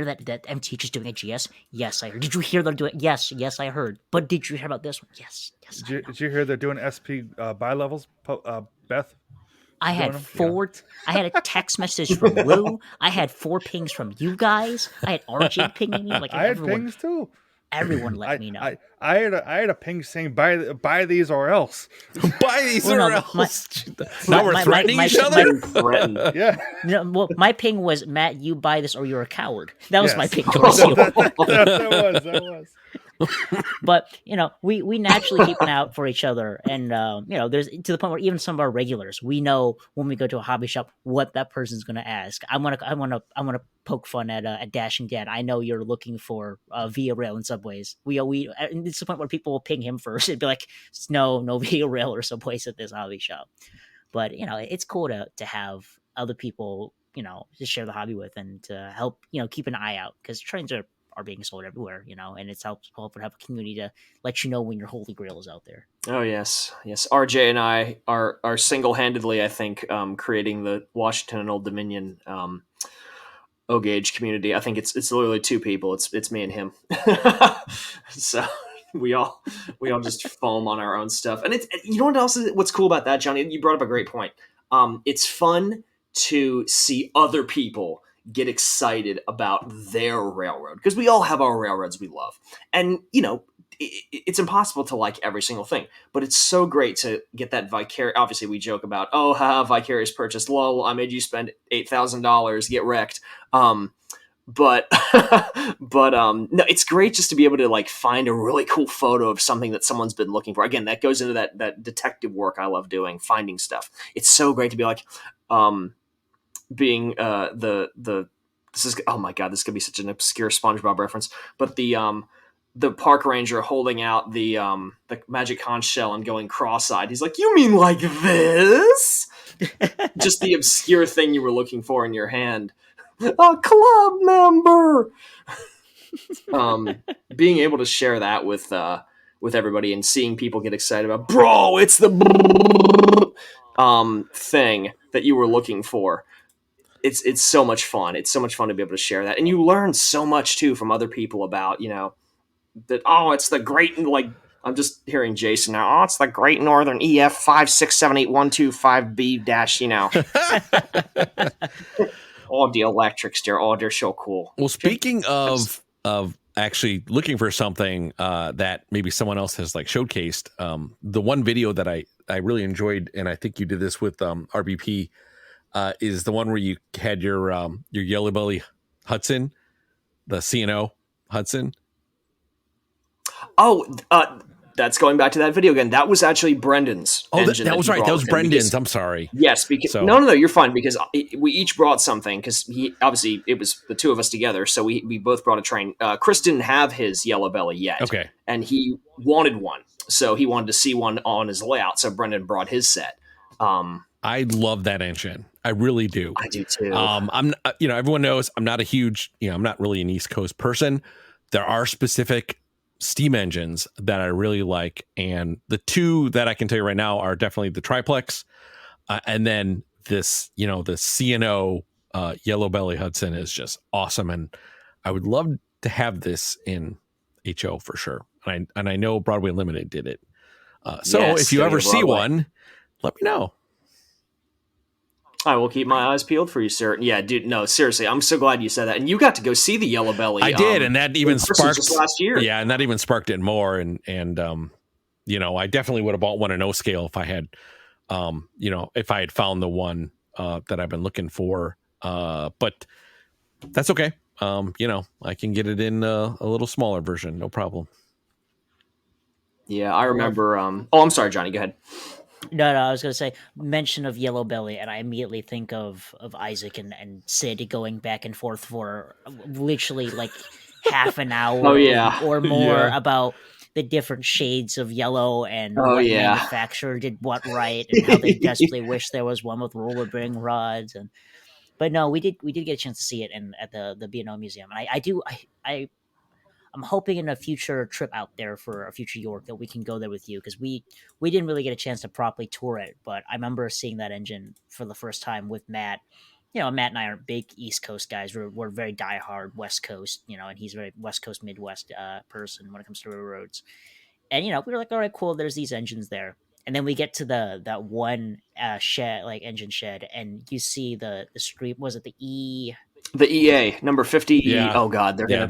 that MT just doing a GS? Yes, I heard. Did you hear they're doing? Yes, I heard. But did you hear about this one? Yes. Did you hear they're doing SP buy levels? Beth, I had 4. I had a text message from Lou. I had 4 pings from you guys. I had RJ pinging me. Like I had pings too. Everyone let me know. I had a ping saying buy these or else. Buy these Well, or no, else. Now we're threatening each other? Yeah. Well, my ping was Matt. You buy this or you're a coward. That was my ping. That was. But we naturally keep an eye out for each other, and there's to the point where even some of our regulars, we know when we go to a hobby shop what that person's going to ask. I want to poke fun at Dashing Dan. I know you're looking for Via Rail and Subways. We and it's the point where people will ping him first and be like, no Via Rail or Subways at this hobby shop. But it's cool to have other people to share the hobby with and to help keep an eye out, because trains are are being sold everywhere, and it's helpful to have a community to let you know when your holy grail is out there. Oh yes. RJ and I are single-handedly, I think, creating the Washington and Old Dominion O-Gauge community. I think it's literally two people. It's me and him. So we all just foam on our own stuff. And it's, you know what else is, what's cool about that, Johnny? You brought up a great point. It's fun to see other people get excited about their railroad, because we all have our railroads we love. And, it's impossible to like every single thing, but it's so great to get that vicarious. Obviously, we joke about, vicarious purchase. Lol, I made you spend $8,000. Get wrecked. But no, it's great just to be able to like find a really cool photo of something that someone's been looking for. Again, that goes into that detective work I love doing, finding stuff. It's so great to be like, being this is, oh my god, this could be such an obscure SpongeBob reference, but the park ranger holding out the magic conch shell and going cross-eyed. He's like, "You mean like this?" Just the obscure thing you were looking for in your hand. A club member. Being able to share that with everybody and seeing people get excited about, bro, it's the thing that you were looking for. It's so much fun. It's so much fun to be able to share that, and you learn so much too from other people about that. Oh, it's the great, like, I'm just hearing Jason now. Oh, it's the Great Northern EF 5678125B dash. Oh, the electrics, dear. Oh, they're so cool. Well, speaking of actually looking for something that maybe someone else has like showcased, the one video that I really enjoyed, and I think you did this with RBP, is the one where you had your Yellow Belly Hudson, the CNO Hudson. Oh, that's going back to that video again. That was actually Brendan's. Oh, that was right. That was Brendan's. I'm sorry. Yes, because no, you're fine, because we each brought something, because he obviously, it was the two of us together, so we both brought a train. Chris didn't have his Yellow Belly yet. Okay, and he wanted one, so he wanted to see one on his layout. So Brendan brought his set. I love that engine. I really do. I do too. I'm, everyone knows I'm not a huge, I'm not really an East Coast person. There are specific steam engines that I really like, and the two that I can tell you right now are definitely the triplex, and then this, the CNO Yellow Belly Hudson is just awesome, and I would love to have this in HO for sure. And I know Broadway Limited did it. So yes, if you ever see one, let me know. I will keep my eyes peeled for you, sir. Yeah, dude. No, seriously, I'm so glad you said that. And you got to go see the Yellow Belly. I did, and that even sparked just last year. Yeah, and that even sparked it more. And I definitely would have bought one in O scale if I had, if I had found the one that I've been looking for. But that's okay. I can get it in a little smaller version, no problem. Yeah, I remember. I'm sorry, Johnny. Go ahead. No, I was going to say, mention of Yellow Belly, and I immediately think of Isaac and Sid going back and forth for literally like half an hour or more about the different shades of yellow and what manufacturer did what right, and how they desperately wish there was one with roller bearing rods. But no, we did get a chance to see it at the B&O Museum, and I'm hoping in a future trip out there for a future York that we can go there with you, because we didn't really get a chance to properly tour it, but I remember seeing that engine for the first time with Matt. Matt and I aren't big East Coast guys. We're very diehard West Coast, and he's a very West Coast, Midwest person when it comes to railroads. And, we were like, all right, cool, there's these engines there. And then we get to that one shed, like engine shed, and you see the street, was it the EA number 50. Yeah. Oh God, they're gonna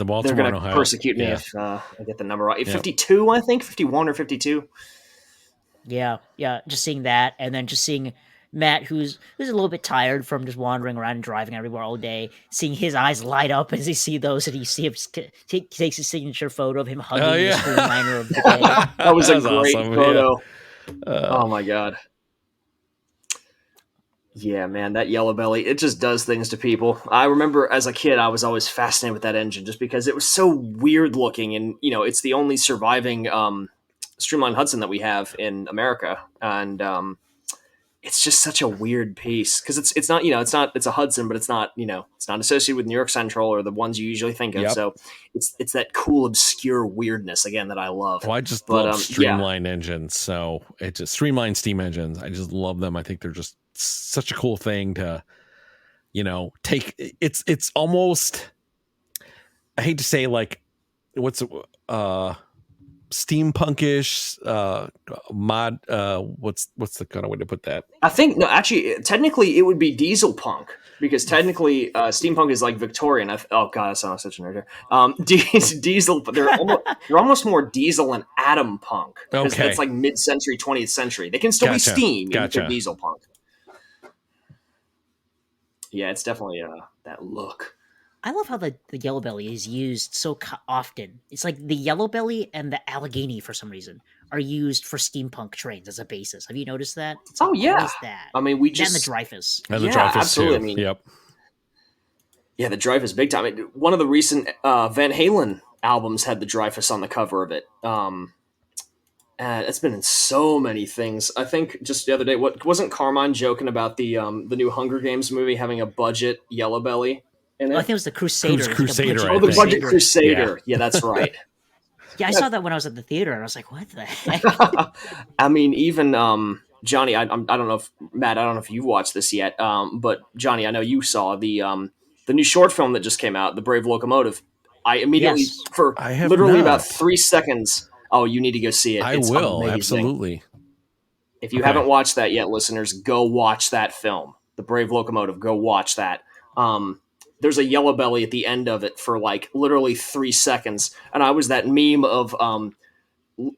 persecute me if I get the number right. 52, I think 51 or 52. Yeah. Just seeing that, and then just seeing Matt, who's a little bit tired from just wandering around and driving everywhere all day, seeing his eyes light up as he see those, and you see him takes his signature photo of him hugging the streamliner of the day. That was a great awesome photo. Yeah. Oh my God. Yeah, man, that Yellow Belly, it just does things to people. I remember as a kid, I was always fascinated with that engine just because it was so weird looking. And, it's the only surviving streamlined Hudson that we have in America. And it's just such a weird piece because it's not, it's a Hudson, but it's not, it's not associated with New York Central or the ones you usually think of. Yep. So it's that cool, obscure weirdness again that I love. Well, I just love streamlined engines. So it's just streamlined steam engines. I just love them. I think they're just such a cool thing to, take. It's almost, I hate to say, like, what's steampunkish mod, what's the kind of way to put that? I think actually technically it would be diesel punk, because technically steampunk is like Victorian. Oh god, I sound like such a nerd here. Diesel, they're almost more diesel and atom punk, because that's like mid-century 20th century. They can still be steam, even if they're diesel punk. Yeah, it's definitely that look. I love how the yellow belly is used so often. It's like the yellow belly and the Allegheny, for some reason, are used for steampunk trains as a basis. Have you noticed that? It's like, yeah. What is that? I mean, and the Dreyfus. And the Dreyfus absolutely. Too. I mean, yep. Yeah, the Dreyfus big time. One of the recent Van Halen albums had the Dreyfus on the cover of it. It's been in so many things. I think just the other day, wasn't Carmine joking about the new Hunger Games movie having a budget yellow belly? I think it was the Crusader. Crusader. The budget Crusader. Yeah, that's right. Yeah, I saw that when I was at the theater, and I was like, "What the heck?" I mean, even Johnny. I don't know if Matt. I don't know if you've watched this yet. But Johnny, I know you saw the new short film that just came out, The Brave Locomotive. I immediately literally about 3 seconds. Oh, you need to go see it. It's will amazing. Absolutely. If you haven't watched that yet, listeners, go watch that film, The Brave Locomotive. Go watch that. There's a yellow belly at the end of it for like literally 3 seconds. And I was that meme of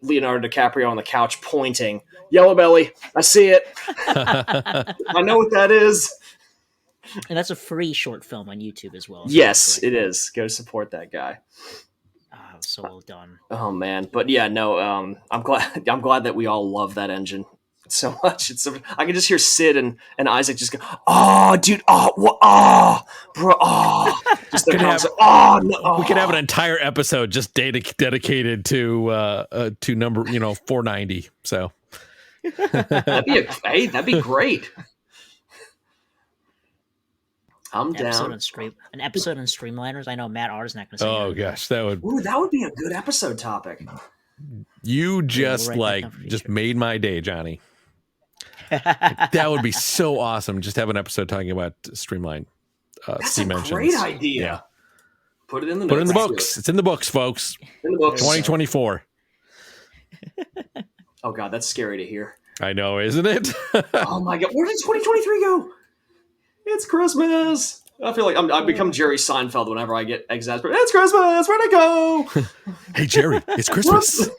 Leonardo DiCaprio on the couch pointing, yellow belly, I see it. I know what that is. And that's a free short film on YouTube as well. Yes, it is. Go support that guy. Oh, so well done. Oh man. But yeah, no, I'm glad that we all love that engine so much. I can just hear Sid and Isaac just go, oh dude, oh what, oh bro, oh just the concept, oh no, oh. We could have an entire episode just dedicated to number 490. So that'd be great. I'm down. An episode on streamliners. I know Matt R is not going to say. Oh gosh, that would be a good episode topic. You just made my day, Johnny. That would be so awesome. Just have an episode talking about streamlined steam engines. That's a great idea. Yeah. Put it in the notes. Put it in the books. It's in the books, folks. In the books. 2024. Oh god, that's scary to hear. I know, isn't it? Oh my god, where did 2023 go? It's Christmas. I feel like I've become Jerry Seinfeld whenever I get exasperated. It's Christmas. Where'd it go? Hey, Jerry, it's Christmas.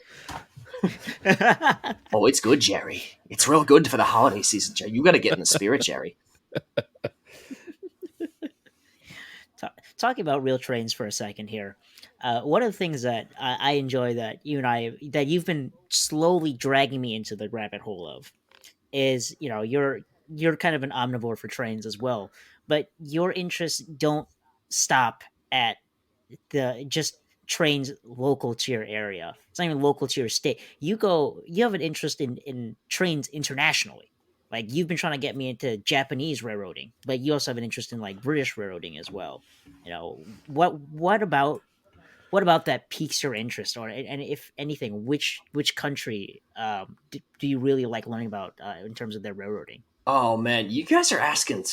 Oh, it's good, Jerry. It's real good for the holiday season, Jerry. You got to get in the spirit, Jerry. Talking about real trains for a second here. One of the things that I enjoy that you've been slowly dragging me into the rabbit hole of is, you're kind of an omnivore for trains as well, but your interests don't stop at the just trains local to your area. It's not even local to your state. You have an interest in trains internationally. Like, you've been trying to get me into Japanese railroading, but you also have an interest in like British railroading as well. What about that piques your interest, and if anything, which country do you really like learning about in terms of their railroading? Oh man, you guys are asking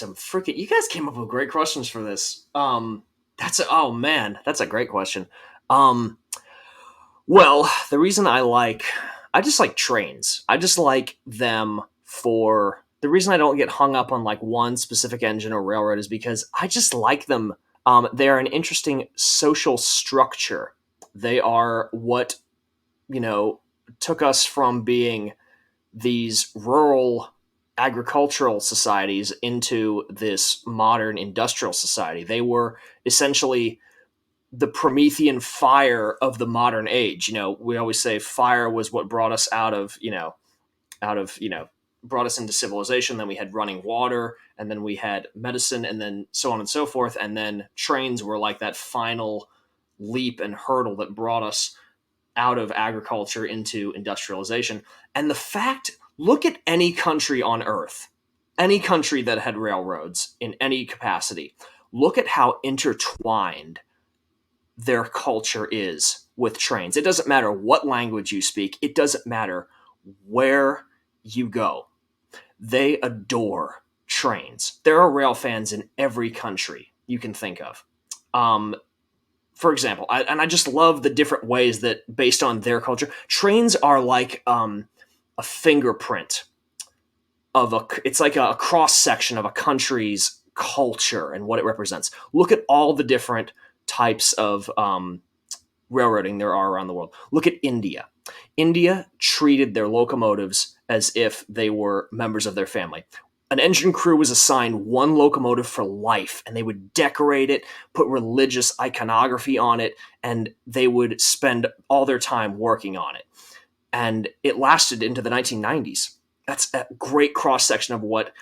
you guys came up with great questions for this. That's a great question. Well, the reason I just like trains. I just like them for the reason I don't get hung up on like one specific engine or railroad is because I just like them. They're an interesting social structure. They are what, took us from being these rural agricultural societies into this modern industrial society. They were essentially the Promethean fire of the modern age. We always say fire was what brought us brought us into civilization. Then we had running water, and then we had medicine, and then so on and so forth. And then trains were like that final leap and hurdle that brought us out of agriculture into industrialization. And look at any country on earth. any country that had railroads in any capacity, look at how intertwined their culture is with trains. It doesn't matter what language you speak. It doesn't matter where you go. They adore trains. There are rail fans in every country you can think of. For example, I just love the different ways that, based on their culture, trains are like a fingerprint of it's like a cross section of a country's culture and what it represents. Look at all the different types of railroading there are around the world. Look at India. India treated their locomotives as if they were members of their family. An engine crew was assigned one locomotive for life, and they would decorate it, put religious iconography on it, and they would spend all their time working on it. And it lasted into the 1990s. That's a great cross-section of what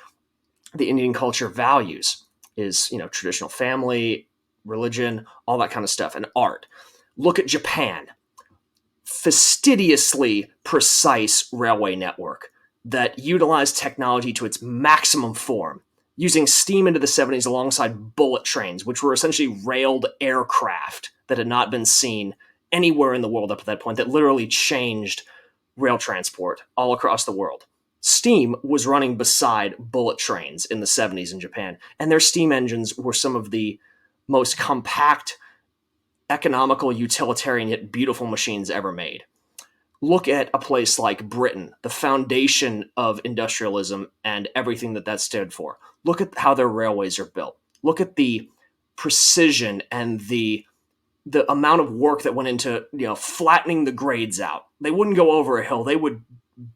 the Indian culture values is, traditional family, religion, all that kind of stuff, and art. Look at Japan. Fastidiously precise railway network that utilized technology to its maximum form, using steam into the 70s alongside bullet trains, which were essentially railed aircraft that had not been seen anywhere in the world up to that point, that literally changed rail transport all across the world. Steam was running beside bullet trains in the 70s in Japan, and their steam engines were some of the most compact, economical, utilitarian, yet beautiful machines ever made. Look at a place like Britain, the foundation of industrialism and everything that stood for. Look at how their railways are built. Look at the precision and the amount of work that went into flattening the grades out. They wouldn't go over a hill. They would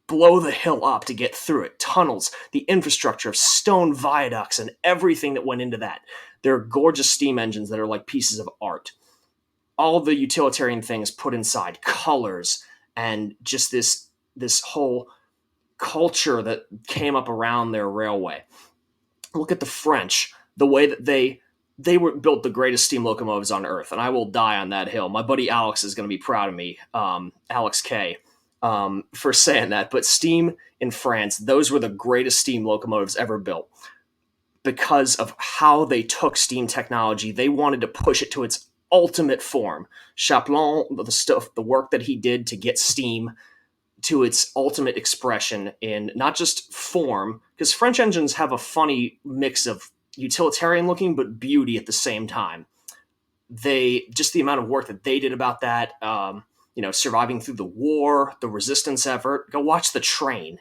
blow the hill up to get through it. Tunnels, the infrastructure of stone viaducts and everything that went into that. They're gorgeous steam engines that are like pieces of art. All the utilitarian things put inside, colors, and just this whole culture that came up around their railway. Look at the French, the way that they built the greatest steam locomotives on Earth, and I will die on that hill. My buddy Alex is going to be proud of me, Alex K, for saying that. But steam in France, those were the greatest steam locomotives ever built because of how they took steam technology. They wanted to push it to its ultimate form. Chaplin, the work that he did to get steam to its ultimate expression in not just form, because French engines have a funny mix of utilitarian looking but beauty at the same time. Just the amount of work that they did about that, surviving through the war, the resistance effort. Go watch The Train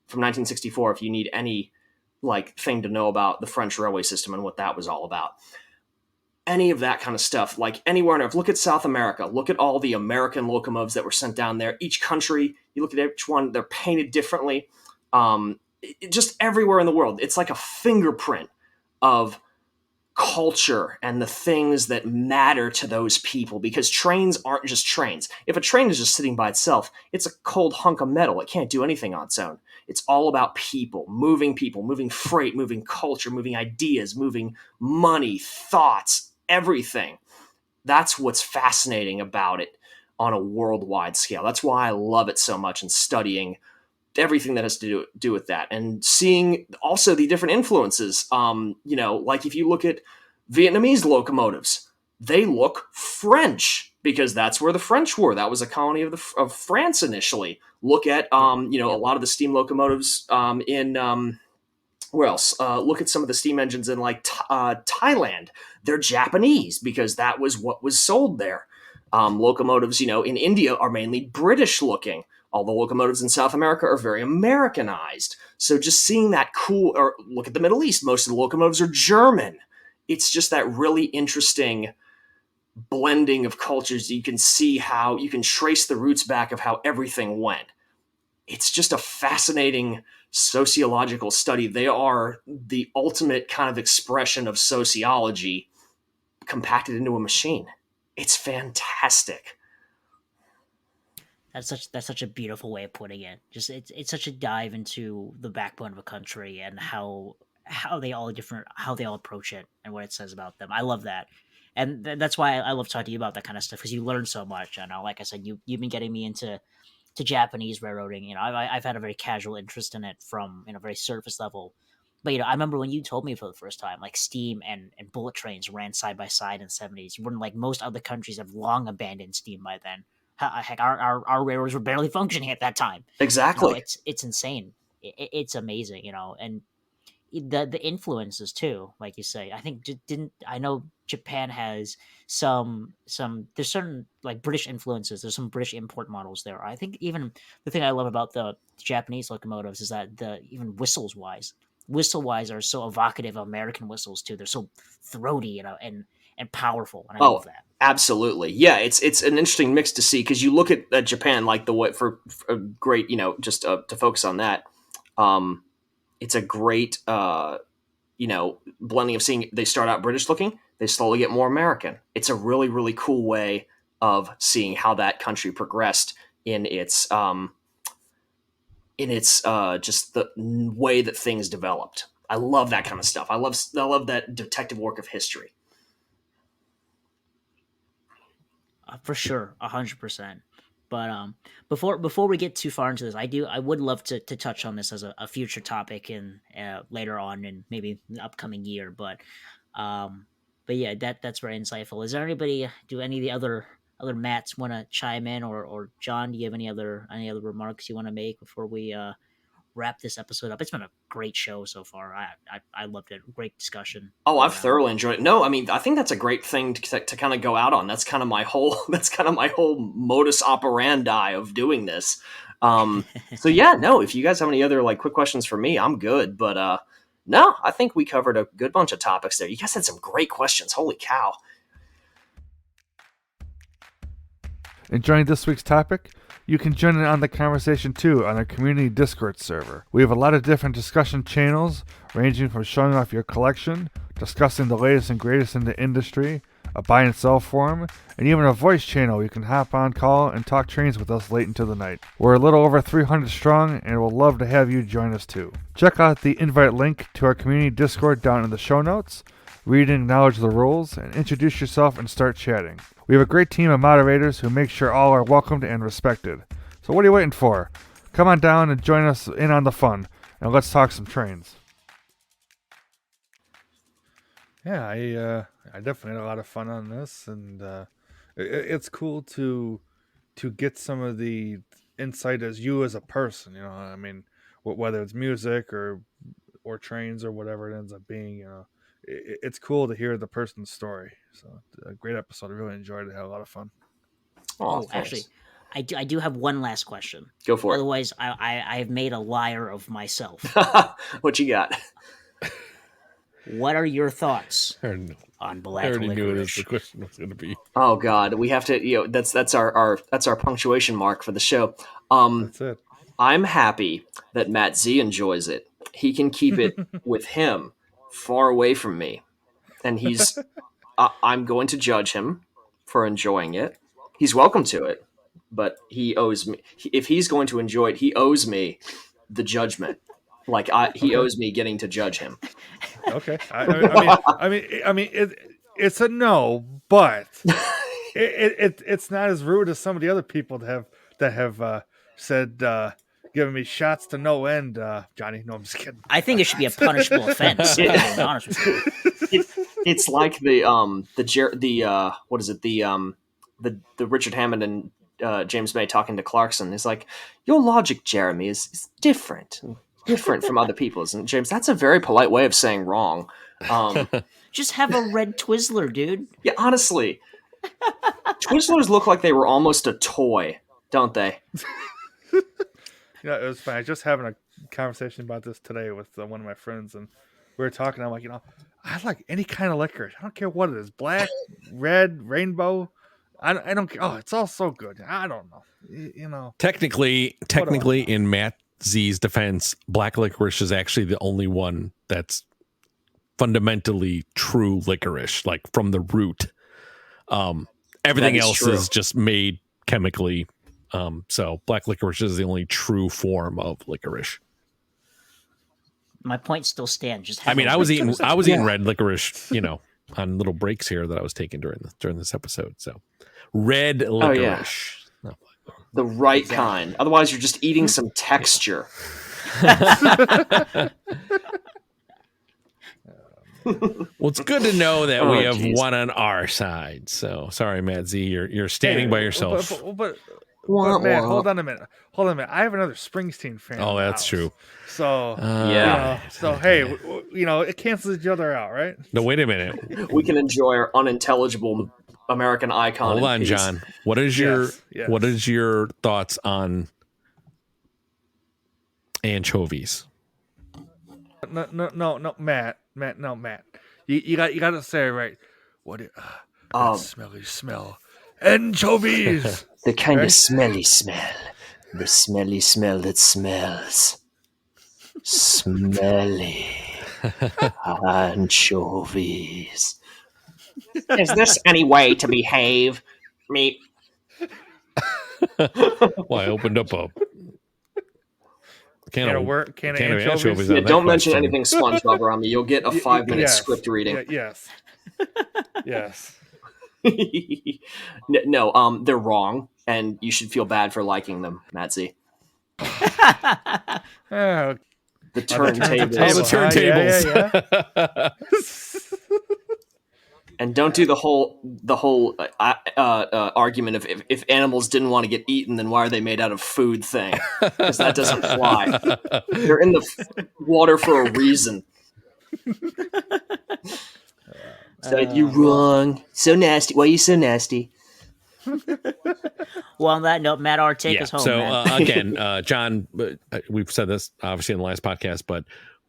from 1964 if you need any thing to know about the French railway system and what that was all about. Any of that kind of stuff, like anywhere on Earth. Look at South America. Look at all the American locomotives that were sent down there. Each country, you look at each one, they're painted differently. Just everywhere in the world. It's like a fingerprint of culture and the things that matter to those people, because trains aren't just trains. If a train is just sitting by itself, it's a cold hunk of metal. It can't do anything on its own. It's all about people, moving freight, moving culture, moving ideas, moving money, thoughts, everything. That's what's fascinating about it on a worldwide scale. That's why I love it so much, and studying everything that has to do with that, and seeing also the different influences. Like if you look at Vietnamese locomotives, they look French because that's where the French were. That was a colony of France initially. Look at a lot of the steam locomotives in where else? Look at some of the steam engines in Thailand. They're Japanese because that was what was sold there. Locomotives, in India are mainly British looking. All the locomotives in South America are very Americanized. So just seeing that cool, or look at the Middle East. Most of the locomotives are German. It's just that really interesting blending of cultures. You can see how you can trace the roots back of how everything went. It's just a fascinating sociological study. They are the ultimate kind of expression of sociology compacted into a machine. It's fantastic. That's such a beautiful way of putting it. Just it's such a dive into the backbone of a country and how they all approach it and what it says about them. I love that. And that's why I love talking to you about that kind of stuff, because you learn so much. And like I said, you've been getting me into Japanese railroading. I've had a very casual interest in it from very surface level. But I remember when you told me for the first time, like steam and bullet trains ran side by side in the 70s. When like most other countries have long abandoned steam by then. Heck, our railroads were barely functioning at that time. Exactly. It's insane. It's amazing, and the influences too, like you say. I think didn't I know Japan has some there's certain like British influences. There's some British import models there. I think even the thing I love about the Japanese locomotives is that even whistle wise are so evocative of American whistles too. They're so throaty, and powerful, and I love that. Absolutely. Yeah, it's an interesting mix to see, because you look at Japan, like the way for a great, just to focus on that. It's a great, blending of seeing they start out British looking, they slowly get more American. It's a really, really cool way of seeing how that country progressed in its just the way that things developed. I love that kind of stuff. I love that detective work of history. For sure, 100%. But before we get too far into this, I would love to touch on this as a future topic in later on in maybe the upcoming year. But yeah, that's very insightful. Is there anybody? Do any of the other Matts want to chime in, or John? Do you have any other remarks you want to make before we wrap this episode up? It's been a great show so far. I loved it. Great discussion. Oh, I've thoroughly enjoyed it. No, I mean, I think that's a great thing to kind of go out on. That's kind of my whole modus operandi of doing this. So yeah, no, if you guys have any other like quick questions for me, I'm good. But no, I think we covered a good bunch of topics there. You guys had some great questions. Holy cow. Enjoying this week's topic? You can join in on the conversation too on our community Discord server. We have a lot of different discussion channels, ranging from showing off your collection, discussing the latest and greatest in the industry, a buy and sell forum, and even a voice channel you can hop on call and talk trains with us late into the night. We're a little over 300 strong, and we'll love to have you join us too. Check out the invite link to our community Discord down in the show notes. Read and acknowledge the rules, and introduce yourself and start chatting. We have a great team of moderators who make sure all are welcomed and respected. So what are you waiting for? Come on down and join us in on the fun, and let's talk some trains. Yeah, I definitely had a lot of fun on this, and it's cool to get some of the insight as you as a person. I mean, whether it's music or trains or whatever it ends up being. It's cool to hear the person's story. So a great episode. I really enjoyed it. Had a lot of fun. Oh, actually, I do have one last question. Go for it. Otherwise, I have made a liar of myself. What you got? What are your thoughts on black licorice? I already knew what the question was going to be. Oh God, we have to. That's our punctuation mark for the show. That's it. I'm happy that Matt Z enjoys it. He can keep it with him, far away from me, and he's. I'm going to judge him for enjoying it. He's welcome to it, but he owes me. If he's going to enjoy it, he owes me the judgment. Like he owes me getting to judge him. Okay. I mean, it's a no, but it's not as rude as some of the other people that have said giving me shots to no end. Johnny, no, I'm just kidding. I think it should be a punishable offense. To be honest with you. It's like the Richard Hammond and James May talking to Clarkson. It's like, your logic, Jeremy, is different from other people's. And James, that's a very polite way of saying wrong. Just have a red Twizzler, dude. Yeah, honestly, Twizzlers look like they were almost a toy, don't they? It was funny. I was just having a conversation about this today with one of my friends, and we were talking. I'm like, I like any kind of licorice. I don't care what it is, black, red, rainbow. I don't care. Oh, it's all so good. I don't know. Technically, in Matt Z's defense, black licorice is actually the only one that's fundamentally true licorice, like from the root. Everything else is just made chemically. So black licorice is the only true form of licorice. My point still stands. Just I was eating red licorice, on little breaks here that I was taking during this episode. So red licorice. Oh, yeah. The right kind. Otherwise, you're just eating some texture. Well, it's good to know that Oh, we have geez. one on our side. So sorry, Matt Z, you're standing by yourself. But Matt, hold on a minute. I have another Springsteen fan. Oh, in the that's house. true. So Yeah. hey, it cancels each other out, right? No, wait a minute. We can enjoy our unintelligible American icon. Hold in on, peace. John. What is your Yes. what is your thoughts on anchovies? No, Matt. You got to say it right. What? That smelly smell. Anchovies. The kind Right? of smelly smell. The smelly smell that smells. Smelly. Anchovies. Is this any way to behave? Me. Well, I opened up a can of anchovies. Yeah, on that don't mention question. anything SpongeBob around me. You'll get a 5-minute Yes. script reading. Yes. Yes. No, they're wrong, and you should feel bad for liking them, Matsy. Oh, The turntables. Oh, the turntables. Yeah. And don't do the whole argument of if animals didn't want to get eaten, then why are they made out of food thing? Because that doesn't fly. They're in the water for a reason. Said you wrong. So nasty. Why are you so nasty? Well, on that note, Matt R, take us home. So man. again, John, we've said this obviously in the last podcast, but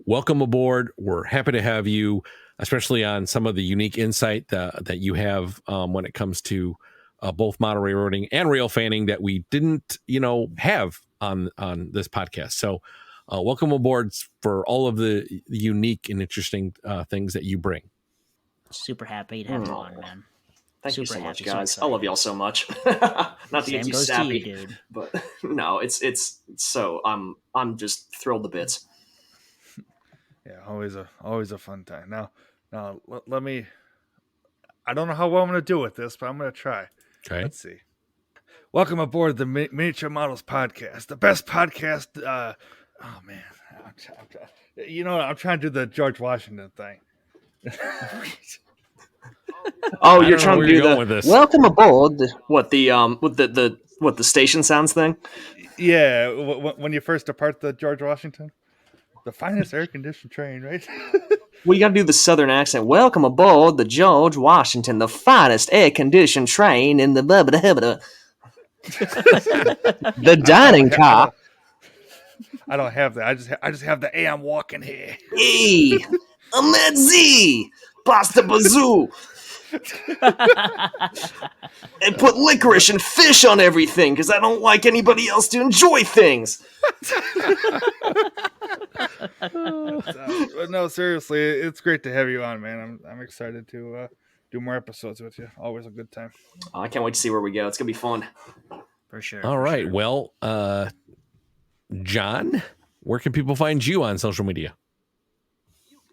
welcome aboard. We're happy to have you, especially on some of the unique insight that you have when it comes to both model railroading and rail fanning that we didn't, have on this podcast. So welcome aboard for all of the unique and interesting things that you bring. Super happy to have you on, man. Thank you Super so much, happy, so guys. I excited. love y'all so much. Not to Same get too goes to sappy, you, dude. but no, it's so I'm just thrilled to bits. Yeah, always a fun time. Now let me. I don't know how well I'm going to do with this, but I'm going to try. Okay. Let's see. Welcome aboard the Miniature Models Podcast, the best podcast. Oh man, I'm trying to do the George Washington thing. Oh, I you're don't know trying where to you're do going the with this. welcome aboard. What the station sounds thing? Yeah, when you first depart the George Washington, the finest air-conditioned train, right? Well, you got to do the southern accent. Welcome aboard the George Washington, the finest air-conditioned train in the the dining car. I don't have that. I just have the "Hey, I'm walking here." Hey, I'm at Z. Pasta bazoo. And put licorice and fish on everything because I don't like anybody else to enjoy things. No, seriously, it's great to have you on, man. I'm excited to do more episodes with you. Always a good time. Oh, I can't wait to see where we go. It's gonna be fun. For sure. All right. Well, John, where can people find you on social media?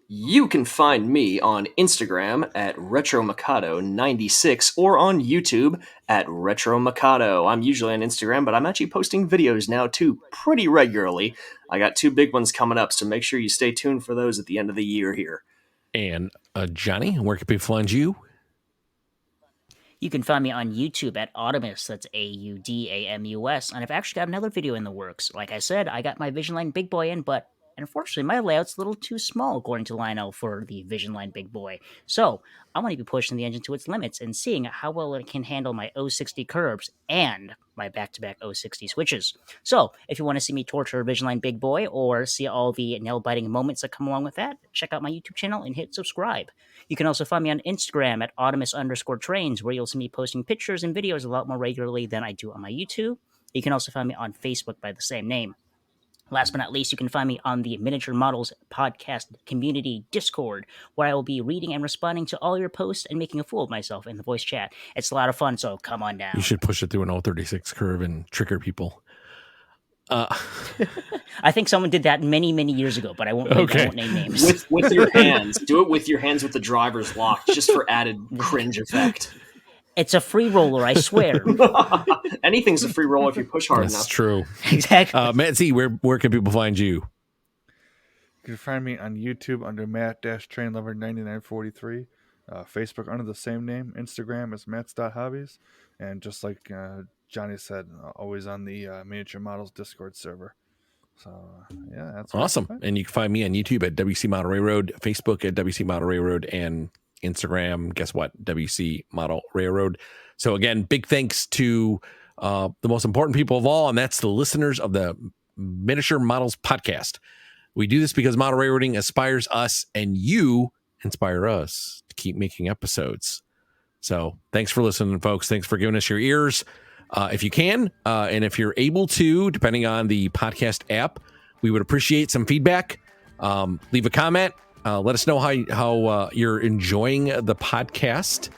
You can find me on Instagram at RetroMikado96 or on YouTube at RetroMikado. I'm usually on Instagram, but I'm actually posting videos now too pretty regularly. I got 2 big ones coming up, so make sure you stay tuned for those at the end of the year here. And Johnny, where can people find you? You can find me on YouTube at Audamus, that's AUDAMUS, and I've actually got another video in the works. Like I said, I got my Vision Line Big Boy in, but unfortunately my layout's a little too small according to Lionel for the Vision Line Big Boy. So I want to be pushing the engine to its limits and seeing how well it can handle my 060 curves and my back-to-back 060 switches. So if you want to see me torture a Vision Line Big Boy or see all the nail-biting moments that come along with that, check out my YouTube channel and hit subscribe. You can also find me on Instagram at Audamus_Trainz, where you'll see me posting pictures and videos a lot more regularly than I do on my YouTube. You can also find me on Facebook by the same name. Last but not least, you can find me on the Miniature Models Podcast Community Discord, where I will be reading and responding to all your posts and making a fool of myself in the voice chat. It's a lot of fun, so come on down. You should push it through an 036 curve and trigger people. I think someone did that many, many years ago, but I won't name names. With your hands. Do it with your hands with the driver's lock, just for added cringe effect. It's a free roller, I swear. Anything's a free roll if you push hard That's enough. true. Exactly. Matt Z, where can people find you? can find me on YouTube under Matt-Trainlover9943, Facebook under the same name, Instagram is Matts.hobbies, and just like Johnny said, always on the Miniature Models Discord server. So, yeah, that's awesome. And you can find me on YouTube at WC Model Railroad, Facebook at WC Model Railroad, and Instagram, guess what? WC Model Railroad. So again, big thanks to the most important people of all, and that's the listeners of the Miniature Models Podcast. We do this because model railroading inspires us, and you inspire us to keep making episodes. So thanks for listening, folks. Thanks for giving us your ears. If you can, and if you're able to, depending on the podcast app, we would appreciate some feedback. Leave a comment. Let us know how you're enjoying the podcast.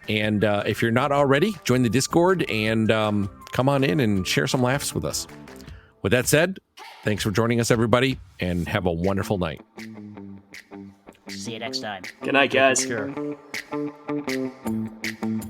And if you're not already, join the Discord and come on in and share some laughs with us. With that said, thanks for joining us, everybody, and have a wonderful night. See you next time. Good night, guys. Take care.